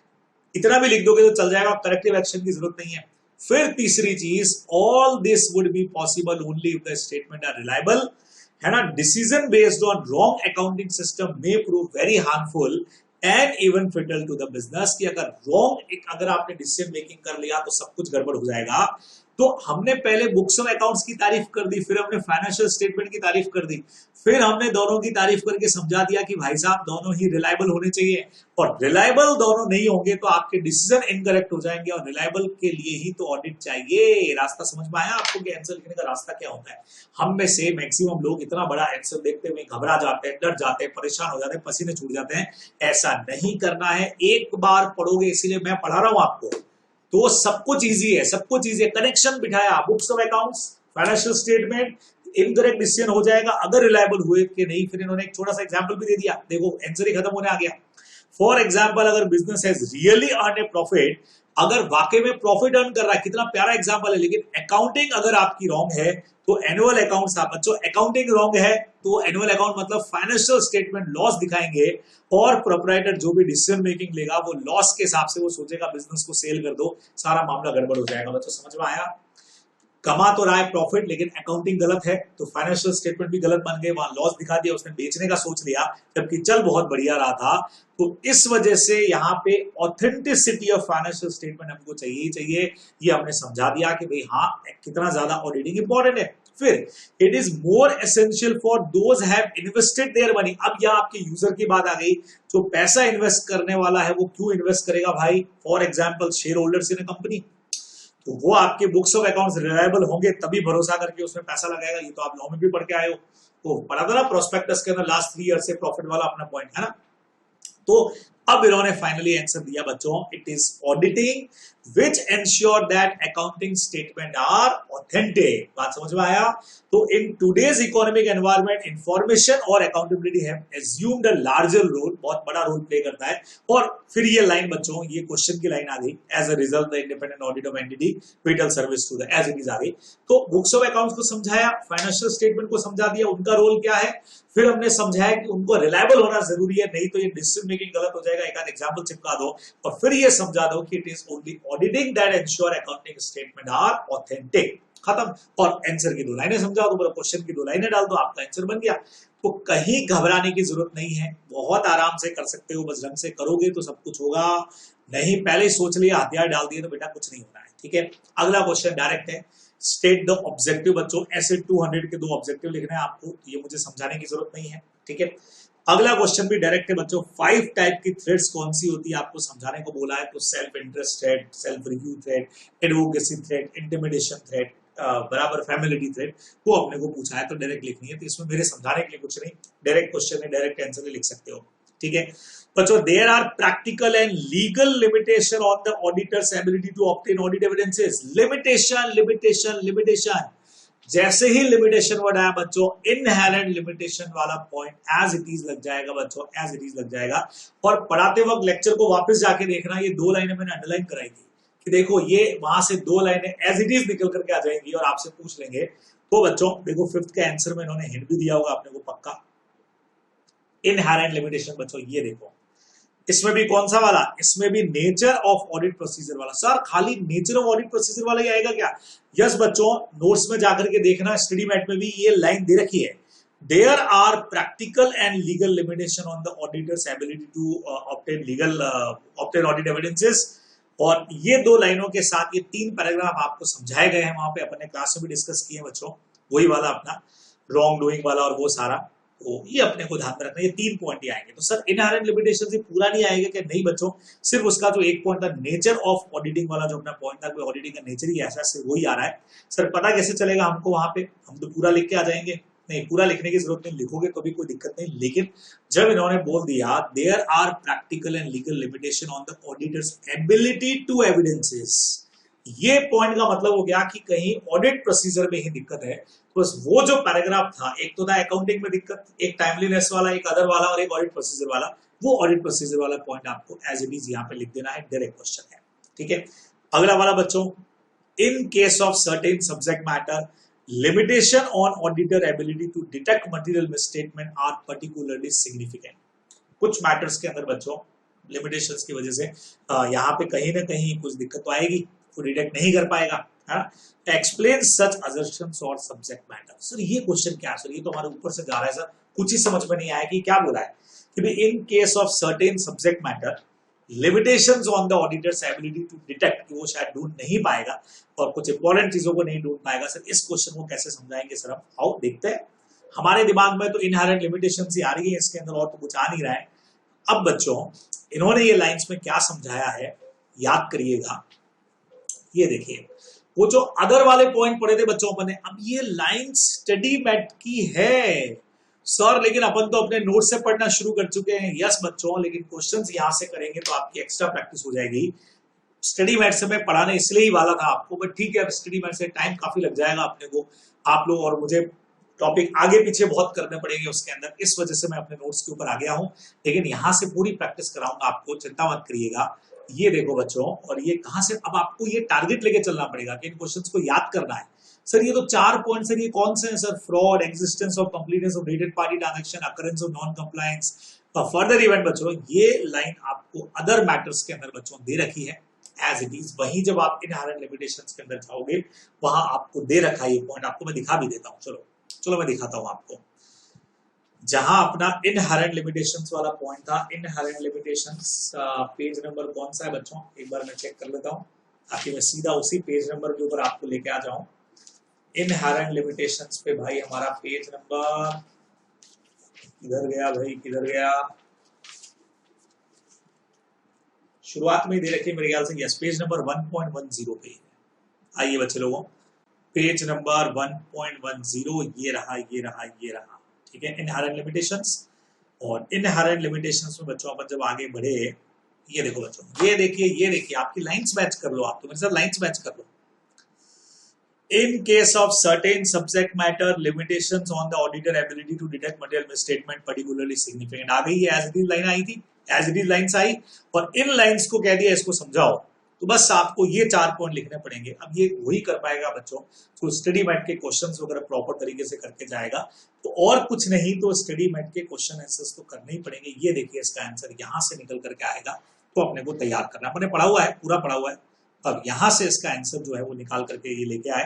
Speaker 1: इतना भी लिख दोगे तो चल जाएगा, करेक्टिव एक्शन की जरूरत नहीं है। फिर तीसरी चीज, all this would be possible only if the statement are reliable, है ना। Decision based on wrong accounting system may prove very harmful and even fatal to the business, कि अगर आपने डिसीजन मेकिंग कर लिया तो सब कुछ गड़बड़ हो जाएगा। तो हमने पहले बुक्स ऑफ अकाउंट्स की तारीफ कर दी, फिर हमने फाइनेंशियल स्टेटमेंट की तारीफ कर दी, फिर हमने दोनों की तारीफ करके समझा दिया कि भाई साहब दोनों ही रिलायबल होने चाहिए, और रिलायबल दोनों नहीं होंगे तो आपके डिसीजन इनकरेक्ट हो जाएंगे, और रिलायबल के लिए ही तो ऑडिट चाहिए। रास्ता समझ में आया आपको कि आंसर लिखने का रास्ता क्या होता है? हम में से मैक्सिमम लोग इतना बड़ा आंसर देखते हुए घबरा जाते हैं, डर जाते हैं, परेशान हो जाते हैं, पसीने छूट जाते हैं। ऐसा नहीं करना है, एक बार पढ़ोगे, इसीलिए मैं पढ़ा रहा हूं आपको, तो सब कुछ इजी है, सब कुछ इजी है। कनेक्शन बिठाया, books of accounts, financial statement, incorrect decision हो जाएगा अगर रिलायबल हुए कि नहीं। फिर इन्होंने एक छोटा सा एग्जांपल भी दे दिया, देखो आंसर ही खत्म होने आ गया। फॉर एग्जांपल, अगर business has really earn A profit, अगर वाकई में प्रॉफिट अर्न कर रहा है, कितना प्यारा एग्जांपल है, लेकिन अकाउंटिंग अगर आपकी रॉन्ग है तो एनुअल अकाउंट्स, आप बच्चों अकाउंटिंग रॉन्ग है तो एनुअल अकाउंट मतलब फाइनेंशियल स्टेटमेंट लॉस दिखाएंगे, और प्रोप्राइटर जो भी डिसीजन मेकिंग लेगा वो लॉस के हिसाब से वो सोचेगा बिजनेस को सेल कर दो, सारा मामला गड़बड़ हो जाएगा। बच्चों समझ में आया? कमा तो रहा है प्रॉफिट लेकिन अकाउंटिंग गलत है, तो फाइनेंशियल स्टेटमेंट भी गलत बन गए, वहां लॉस दिखा दिया, उसने बेचने का सोच लिया जबकि चल बहुत बढ़िया रहा था। तो इस वजह से यहाँ पे ऑथेंटिसिटी ऑफ फाइनेंशियल स्टेटमेंट हमको चाहिए ही चाहिए। ये हमने समझा दिया कि भाई हाँ कितना ज्यादा ऑडिटिंग इंपॉर्टेंट है। फिर it is more essential for those have invested their money. अब यहाँ आपके यूजर की बात आ गई, जो पैसा इन्वेस्ट करने वाला है वो क्यों इन्वेस्ट करेगा भाई? For example share holders in company, तो वो आपके बुक्स ऑफ अकाउंट्स रिलायबल होंगे तभी भरोसा करके उसमें पैसा लगाएगा। ये तो आप लॉ में भी पढ़ के आए हो, तो पढ़ा था ना प्रोस्पेक्टस के अंदर लास्ट 3 ईयर से प्रॉफिट वाला अपना पॉइंट है ना। तो अब इन्होंने फाइनली आंसर दिया बच्चों, it is auditing which ensure that accounting statement are authentic। बात समझ में आया? तो in today's economic environment, information और accountability have assumed a larger role, बहुत बड़ा रोल प्ले करता है। और फिर ये लाइन बच्चों, ये क्वेश्चन की लाइन आ गई, as a result the independent audit of entity vital service to the as it is आ गई। तो बुक्स ऑफ अकाउंट्स को समझाया, फाइनेंशियल स्टेटमेंट को समझा दिया उनका रोल क्या है, फिर हमने समझाया कि उनको रिलायबल होना जरूरी है, नहीं तो ये डिसीजन मेकिंग गलत हो जाएगा। एक आध एग्जांपल चिपका दो, और फिर ये समझा दो कि it is only auditing that ensure accounting statement are authentic. खत्म। और आंसर की 2 लाइनें समझा दो, क्वेश्चन की 2 लाइनें डाल दो, आपका आंसर बन गया। तो कहीं घबराने की जरूरत नहीं है, बहुत आराम से कर सकते हो, बस ढंग से करोगे तो सब कुछ होगा। नहीं पहले ही सोच लिया, हथियार डाल दिए तो बेटा कुछ नहीं होना है। ठीक है, अगला क्वेश्चन डायरेक्ट है, स्टेट द ऑब्जेक्टिव। बच्चों ऐसे 200 के 2 ऑब्जेक्टिव लिखने हैं आपको, ये मुझे समझाने की जरूरत नहीं है। ठीक है, अगला क्वेश्चन भी डायरेक्ट है बच्चों, 5 टाइप की थ्रेड्स कौन सी होती है आपको समझाने को बोला है। तो self interest thread, self review thread, advocacy thread, intimidation thread, बराबर फैमिलिटी थ्रेड, वो अपने को पूछा है तो डायरेक्ट लिखनी है। तो इसमें मेरे समझाने के लिए कुछ नहीं, डायरेक्ट क्वेश्चन है, डायरेक्ट आंसर भी लिख सकते हो। ठीक है बच्चों, there are practical and legal limitation on the auditor's ability to obtain audit evidences. Limitation limitation limitation, जैसे ही लिमिटेशन वर्ड आया बच्चों, इनहेरेंट लिमिटेशन वाला पॉइंट एज इट इज लग जाएगा बच्चों, एज इट इज लग जाएगा। और पढ़ाते वक्त लेक्चर को वापस जाके देखना, ये 2 लाइनें मैंने अंडरलाइन कराई थी कि देखो ये वहां से 2 लाइनें एज इट इज निकल करके आ जाएंगी और आपसे पूछ लेंगे। तो बच्चों देखो 5th के आंसर में इन्होंने हिंट भी दिया होगा आपने को पक्का। इनहेरेंट लिमिटेशन बच्चों ये देखो, इसमें भी कौन सा वाला, इसमें भी नेचर ऑफ ऑडिट प्रोसीजर वाला। सर खाली नेचर ऑफ ऑडिट प्रोसीजर वाला ही आएगा क्या? यस बच्चों, नोट्स में जाकर के देखना, स्टडी मैट में भी ये लाइन दे रखी है, there are practical and legal limitation on the auditor's ability to obtain audit evidences. और ये 2 लाइनों के साथ ये 3 पैराग्राफ आपको समझाए गए हैं, वहां पे अपने क्लास में भी डिस्कस किए बच्चों, वही वाला अपना रॉन्ग डूइंग वाला और वो सारा, तो ये अपने को ध्यान में रखना, ये 3 पॉइंट ही आएंगे। तो सर इनहेरेंट लिमिटेशन से पूरा नहीं आएगा क्या? नहीं बच्चों, सिर्फ उसका जो 1 पॉइंट था नेचर ऑफ ऑडिटिंग वाला, जो अपना पॉइंट था, ऑडिटिंग का नेचर ही ऐसा, सिर्फ वही आ रहा है। सर पता कैसे चलेगा हमको वहां पे? हम तो पूरा लिख के आ जाएंगे। नहीं, पूरा लिखने की जरूरत नहीं, लिखोगे तो भी कोई दिक्कत नहीं, लेकिन जब इन्होंने बोल दिया there are practical and legal limitation on the auditor's ability to evidences, ये पॉइंट का मतलब हो गया कि कहीं ऑडिट प्रोसीजर में ही दिक्कत है। तो बस वो जो पैराग्राफ था, एक तो था अकाउंटिंग में दिक्कत, एक टाइमलीनेस वाला, एक अदर वाला और एक ऑडिट प्रोसीजर वाला, वो ऑडिट प्रोसीजर वाला पॉइंट आपको एज इट इज यहाँ पे लिख देना है, डायरेक्ट क्वेश्चन है। ठीक है, अगला वाला बच्चों, in case of certain subject matter limitation on auditor ability to detect material misstatement are particularly significant. कुछ मैटर्स के अंदर बच्चों लिमिटेशंस की वजह से यहाँ पे कहीं ना कहीं कुछ दिक्कत तो आएगी, वो डिटेक्ट नहीं कर पाएगा, है ना। एक्सप्लेन सच असर्शंस और सब्जेक्ट मैटर। सर ये क्वेश्चन क्या है? सर ये तो हमारे ऊपर से जा रहा है सर, कुछ ही समझ में नहीं आया कि क्या बोला है कि भाई in case of certain subject matter limitations on the auditor's ability to detect, कि वो शायद ढूंढ नहीं पाएगा और कुछ इंपॉर्टेंट चीजों को नहीं ढूंढ पाएगा। सर इस क्वेश्चन को कैसे समझाएंगे सर हम, आओ देखते हैं। हमारे दिमाग में तो इनहेरेंट लिमिटेशंस ही आ रही है इसके अंदर, और तो कुछ आ नहीं रहा है। अब बच्चों इन्होंने ये लाइंस में क्या समझाया है याद करिएगा। ये देखिए वो जो अदर वाले पॉइंट पढ़े थे बच्चों अपने, अब ये लाइन स्टडी मैट की है सर, लेकिन अपन तो अपने नोट से पढ़ना शुरू कर चुके हैं। यस बच्चों, लेकिन क्वेश्चंस यहां से करेंगे तो आपकी एक्स्ट्रा प्रैक्टिस हो जाएगी। स्टडी मैट से मैं पढ़ाने इसलिए ही वाला था आपको, बट ठीक है, अब स्टडी मैट से टाइम काफी लग जाएगा अपने को, आप लोग और मुझे टॉपिक आगे पीछे बहुत करने पड़ेंगे उसके अंदर, इस वजह से मैं अपने नोट्स के ऊपर आ गया हूं। लेकिन यहां से पूरी प्रैक्टिस कराऊंगा आपको, चिंता मत करिएगा। ये देखो बच्चों, और ये कहां से, अब आपको ये टारगेट लेके चलना पड़ेगा कि इन क्वेश्चंस को याद करना है। सर ये तो 4 पॉइंट सर, ये कौन से हैं sir? Fraud, existence of completeness of related party transaction, occurrence of non compliance, further event. बच्चों ये लाइन आपको अदर मैटर्स के अंदर बच्चों दे रखी है एज इट इज। वहीं जब आप इनहेरेंट लिमिटेशंस के अंदर जाओगे वहां आपको दे रखा है ये पॉइंट, आपको मैं दिखा भी देता हूं। चलो मैं दिखाता हूं आपको। जहां अपना इनहेरेंट लिमिटेशंस वाला पॉइंट था, इनहेरेंट लिमिटेशंस पेज नंबर कौन सा है बच्चों, एक बार मैं चेक कर लेता हूं ताकि मैं सीधा उसी पेज नंबर के ऊपर आपको लेके आ जाऊं। इनहेरेंट लिमिटेशंस पे भाई हमारा पेज नंबर किधर गया भाई, किधर गया? शुरुआत में दे रखी मेरे ख्याल से, यस पेज नंबर 1.10 पे है। आइए बच्चे लोगों, पेज नंबर 1.10 ये रहा, ये रहा, ये रहा, ठीक है, इनहेरेंट लिमिटेशंस। और इनहेरेंट लिमिटेशंस में बच्चों अपन जब आगे बढ़े, ये देखो बच्चों, ये देखिए आपकी लाइंस मैच कर लो, आप तो मेरे साथ लाइंस मैच कर लो। In case of certain subject matter limitations on the auditor ability to detect material misstatement particularly significant, आ गई, एज इट इज लाइन आई थी, एज इट इज लाइन्स आई, और इन लाइन्स को कह दिया इसको समझाओ, तो बस आपको ये 4 पॉइंट लिखने पड़ेंगे। अब ये वही कर पाएगा बच्चों तो स्टडी मैट के क्वेश्चंस वगैरह प्रॉपर तरीके से करके जाएगा, तो और कुछ नहीं तो स्टडी मैट के क्वेश्चन आंसर्स तो करने ही पड़ेंगे। ये देखिए इसका आंसर यहां से निकल करके आएगा, तो अपने को तैयार करना, अपने पढ़ा हुआ है, पूरा पढ़ा हुआ है। अब यहां से इसका आंसर जो है वो निकाल करके ये लेके आए।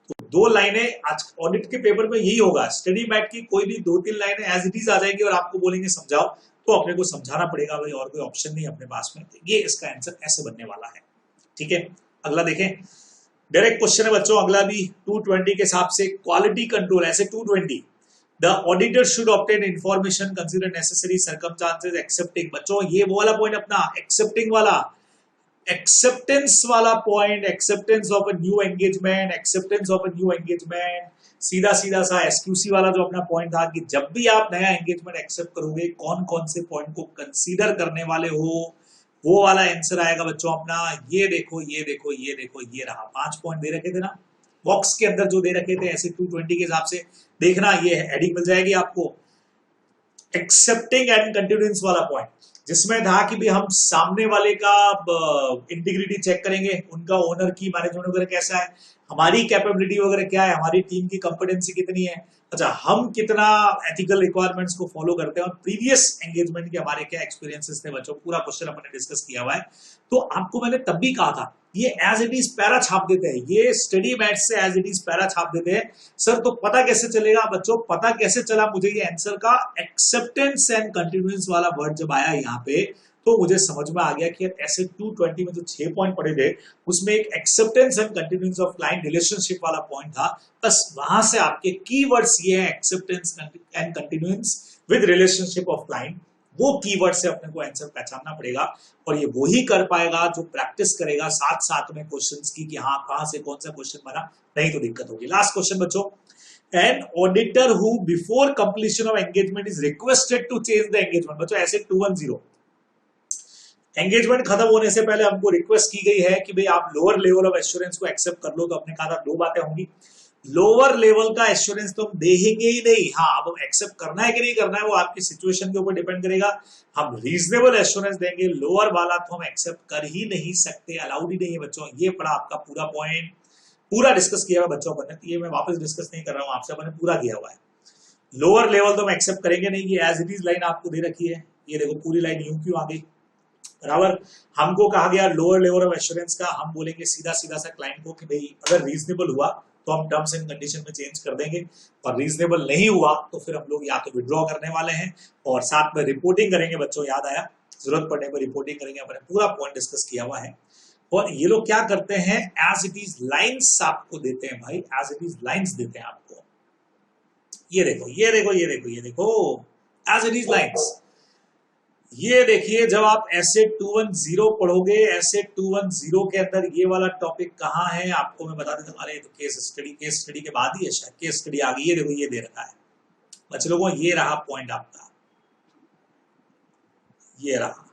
Speaker 1: तो 2 लाइनें आज ऑडिट के पेपर में यही होगा, स्टडी मैट की कोई भी 2-3 लाइनें एज इट इज आ जाएंगी और आपको बोलेंगे समझाओ, तो अपने को समझाना पड़ेगा भाई, और कोई ऑप्शन नहीं अपने पास में। ये इसका आंसर ऐसे बनने वाला है, ठीक है। अगला देखें, डायरेक्ट क्वेश्चन है बच्चों, अगला भी 220 के हिसाब से, क्वालिटी कंट्रोल ऐसे 220, the auditor should obtain information consider necessary circumstances accepting. बच्चों ये वो वाला पॉइंट अपना एक्सेप्टिंग वाला, एक्सेप्टेंस वाला point, acceptance of a new engagement, acceptance of a new engagement, सीधा सीधा सा एसक्यूसी वाला जो अपना पॉइंट था कि जब भी आप नया एंगेजमेंट एक्सेप्ट करोगे कौन कौन से पॉइंट को कंसीडर करने वाले हो, वो वाला आंसर आएगा बच्चों अपना। ये देखो, ये देखो, ये देखो, ये रहा, 5 पॉइंट दे रखे थे ना बॉक्स के अंदर जो दे रखे थे, ऐसे 220 के हिसाब से देखना, ये हेडिंग मिल जाएगी आपको, एक्सेप्टिंग एंड कंटिन्यूएंस वाला पॉइंट, जिसमें था कि भी हम सामने वाले का इंटीग्रिटी चेक करेंगे, उनका ओनर की मैनेजमेंट वगैरह कैसा है, हमारी कैपेबिलिटी वगैरह क्या है, हमारी टीम की कॉम्पिटेंसी कितनी है, अच्छा हम कितना एथिकल रिक्वायरमेंट्स को फॉलो करते हैं, और प्रीवियस एंगेजमेंट के हमारे क्या एक्सपीरियंसेस थे बच्चों, पूरा क्वेश्चन हमने डिस्कस किया हुआ है। तो आपको मैंने तब भी कहा था ये एज इट इज पैरा छाप देते हैं, ये स्टडी मैट से एज इट इज पैरा छाप देते हैं। सर तो पता कैसे चलेगा बच्चों, पता कैसे चला मुझे ये आंसर का, एक्सेप्टेंस एंड कंटिन्यूएंस वाला वर्ड जब आया यहाँ पे तो मुझे समझ में आ गया कि ऐसे 220 में जो 6 पॉइंट पड़े थे उसमें एक acceptance and continuance of client relationship वाला पॉइंट था। बस वहां से आपके कीवर्ड्स ये है, acceptance and continuance with relationship of client, वो कीवर्ड से अपने को आंसर पहचानना पड़ेगा, और ये वही कर पाएगा जो प्रैक्टिस करेगा साथ साथ में क्वेश्चंस की कि हाँ कहां से कौन सा क्वेश्चन बना, नहीं तो दिक्कत होगी। लास्ट क्वेश्चन बच्चों, an auditor who before completion of engagement is requested to change the engagement. बच्चों ऐसे 210 एंगेजमेंट खत्म होने से पहले हमको रिक्वेस्ट की गई है कि भाई आप लोअर लेवल ऑफ एश्योरेंस को एक्सेप्ट कर लो, तो अपने कहा था 2 बातें होंगी, लोअर लेवल का एश्योरेंस तो हम देंगे ही नहीं, हाँ अब एक्सेप्ट करना है कि नहीं करना है वो आपकी सिचुएशन के ऊपर डिपेंड करेगा, हम रीजनेबल एश्योरेंस देंगे, लोअर वाला तो हम एक्सेप्ट कर ही नहीं सकते, अलाउड ही नहीं है बच्चों। ये पड़ा आपका पूरा पॉइंट, पूरा डिस्कस किया हुआ बच्चों अपन ने, ये मैं वापस डिस्कस नहीं कर रहा हूँ आपसे, अपन ने पूरा किया हुआ है। लोअर लेवल तो हम एक्सेप्ट करेंगे नहीं, ये एज इट इज लाइन आपको दे रखी है, ये देखो पूरी लाइन यूं क्यों आ गई, बराबर। हमको कहा गया लोअर लेवल ऑफ एश्योरेंस का, हम बोलेंगे सीधा सीधा सा क्लाइंट को कि भाई अगर रीजनेबल हुआ तो हम टर्म्स एंड कंडीशन में चेंज कर देंगे, और रीजनेबल नहीं हुआ तो फिर हम लोग या तो विड्रॉ करने वाले हैं और साथ में रिपोर्टिंग करेंगे बच्चों, याद आया, जरूरत पड़ने पर रिपोर्टिंग करेंगे, अपने पूरा पॉइंट डिस्कस किया हुआ है। और ये लोग क्या करते हैं, एज इट इज लाइन्स आपको देते हैं भाई, एज इट इज लाइन्स देते हैं आपको। ये देखो ये देखो ये देखो ये देखो, एज इट इज लाइन्स। ये देखिए जब आप एसे 210 पढ़ोगे, एसे 210 के अंदर ये वाला टॉपिक कहाँ है आपको मैं बता देता हूँ। अरे तो केस स्टडी के बाद ही है शायद, केस स्टडी आ गई। ये देखो ये दे रखा है बच्चे लोगों, ये रहा पॉइंट आपका, ये रहा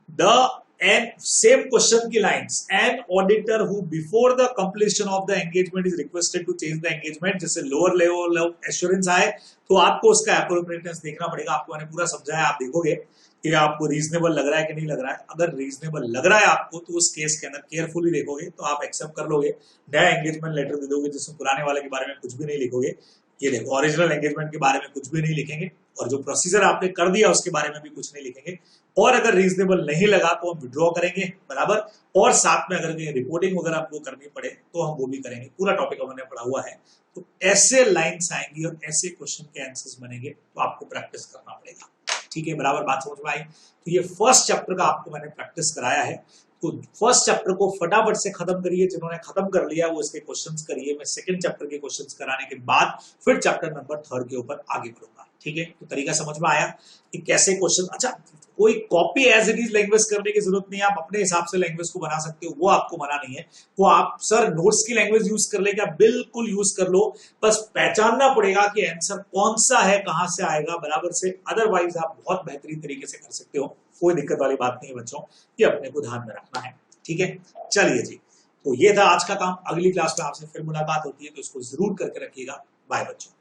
Speaker 1: द and same question की lines, an auditor who before the completion of the engagement is requested to change the engagement, जैसे lower level of assurance आए तो आपको उसका appropriateness देखना पड़ेगा। आपको मैंने पूरा समझाया, आप देखोगे कि आपको रीजनेबल लग रहा है कि नहीं लग रहा है। अगर रीजनेबल लग रहा है आपको तो उस केस के अंदर केयरफुली देखोगे तो आप एक्सेप्ट कर लोगे, नया एंगेजमेंट लेटर दे दोगे जिसमें पुराने वाले के बारे में कुछ भी नहीं लिखोगे। ये देखो ओरिजिनल एंगेजमेंट के बारे में कुछ भी नहीं लिखेंगे और जो प्रोसीजर आपने कर दिया उसके बारे में भी कुछ नहीं लिखेंगे। और अगर रीजनेबल नहीं लगा तो हम विड्रॉ करेंगे, बराबर। और साथ में अगर रिपोर्टिंग वगैरह आपको करनी पड़े तो हम वो भी करेंगे। पूरा टॉपिक हमने पढ़ा हुआ है। तो ऐसे लाइन्स आएंगी और ऐसे क्वेश्चन के आंसर्स बनेंगे तो आपको प्रैक्टिस करना पड़ेगा, ठीक है, बराबर। बात समझ में आई? तो ये फर्स्ट चैप्टर का आपको मैंने प्रैक्टिस कराया है। तो फर्स्ट चैप्टर को फटाफट से खत्म करिए, जिन्होंने खत्म कर लिया वो इसके क्वेश्चंस करिए। मैं सेकंड चैप्टर के क्वेश्चंस कराने के बाद फिर चैप्टर नंबर 3 के ऊपर आगे बढ़ूंगा, ठीक है। तो तरीका समझ में आया कि कैसे क्वेश्चन। अच्छा, कोई copy as it is language करने की जरूरत नहीं है, आप अपने हिसाब से लैंग्वेज को बना सकते हो, वो आपको मना नहीं है। वो आप सर नोट्स की लैंग्वेज यूज कर लेगा, बिल्कुल यूज कर लो, बस पहचानना पड़ेगा कि आंसर कौन सा है, कहां से आएगा, बराबर से। अदरवाइज आप बहुत बेहतरीन तरीके से कर सकते हो, कोई दिक्कत वाली बात नहीं है बच्चों, ये अपने को ध्यान में रखना है, ठीक है। चलिए जी, तो ये था आज का काम। अगली क्लास में आपसे फिर मुलाकात होती है, तो इसको जरूर करके रखिएगा। बाय बच्चों।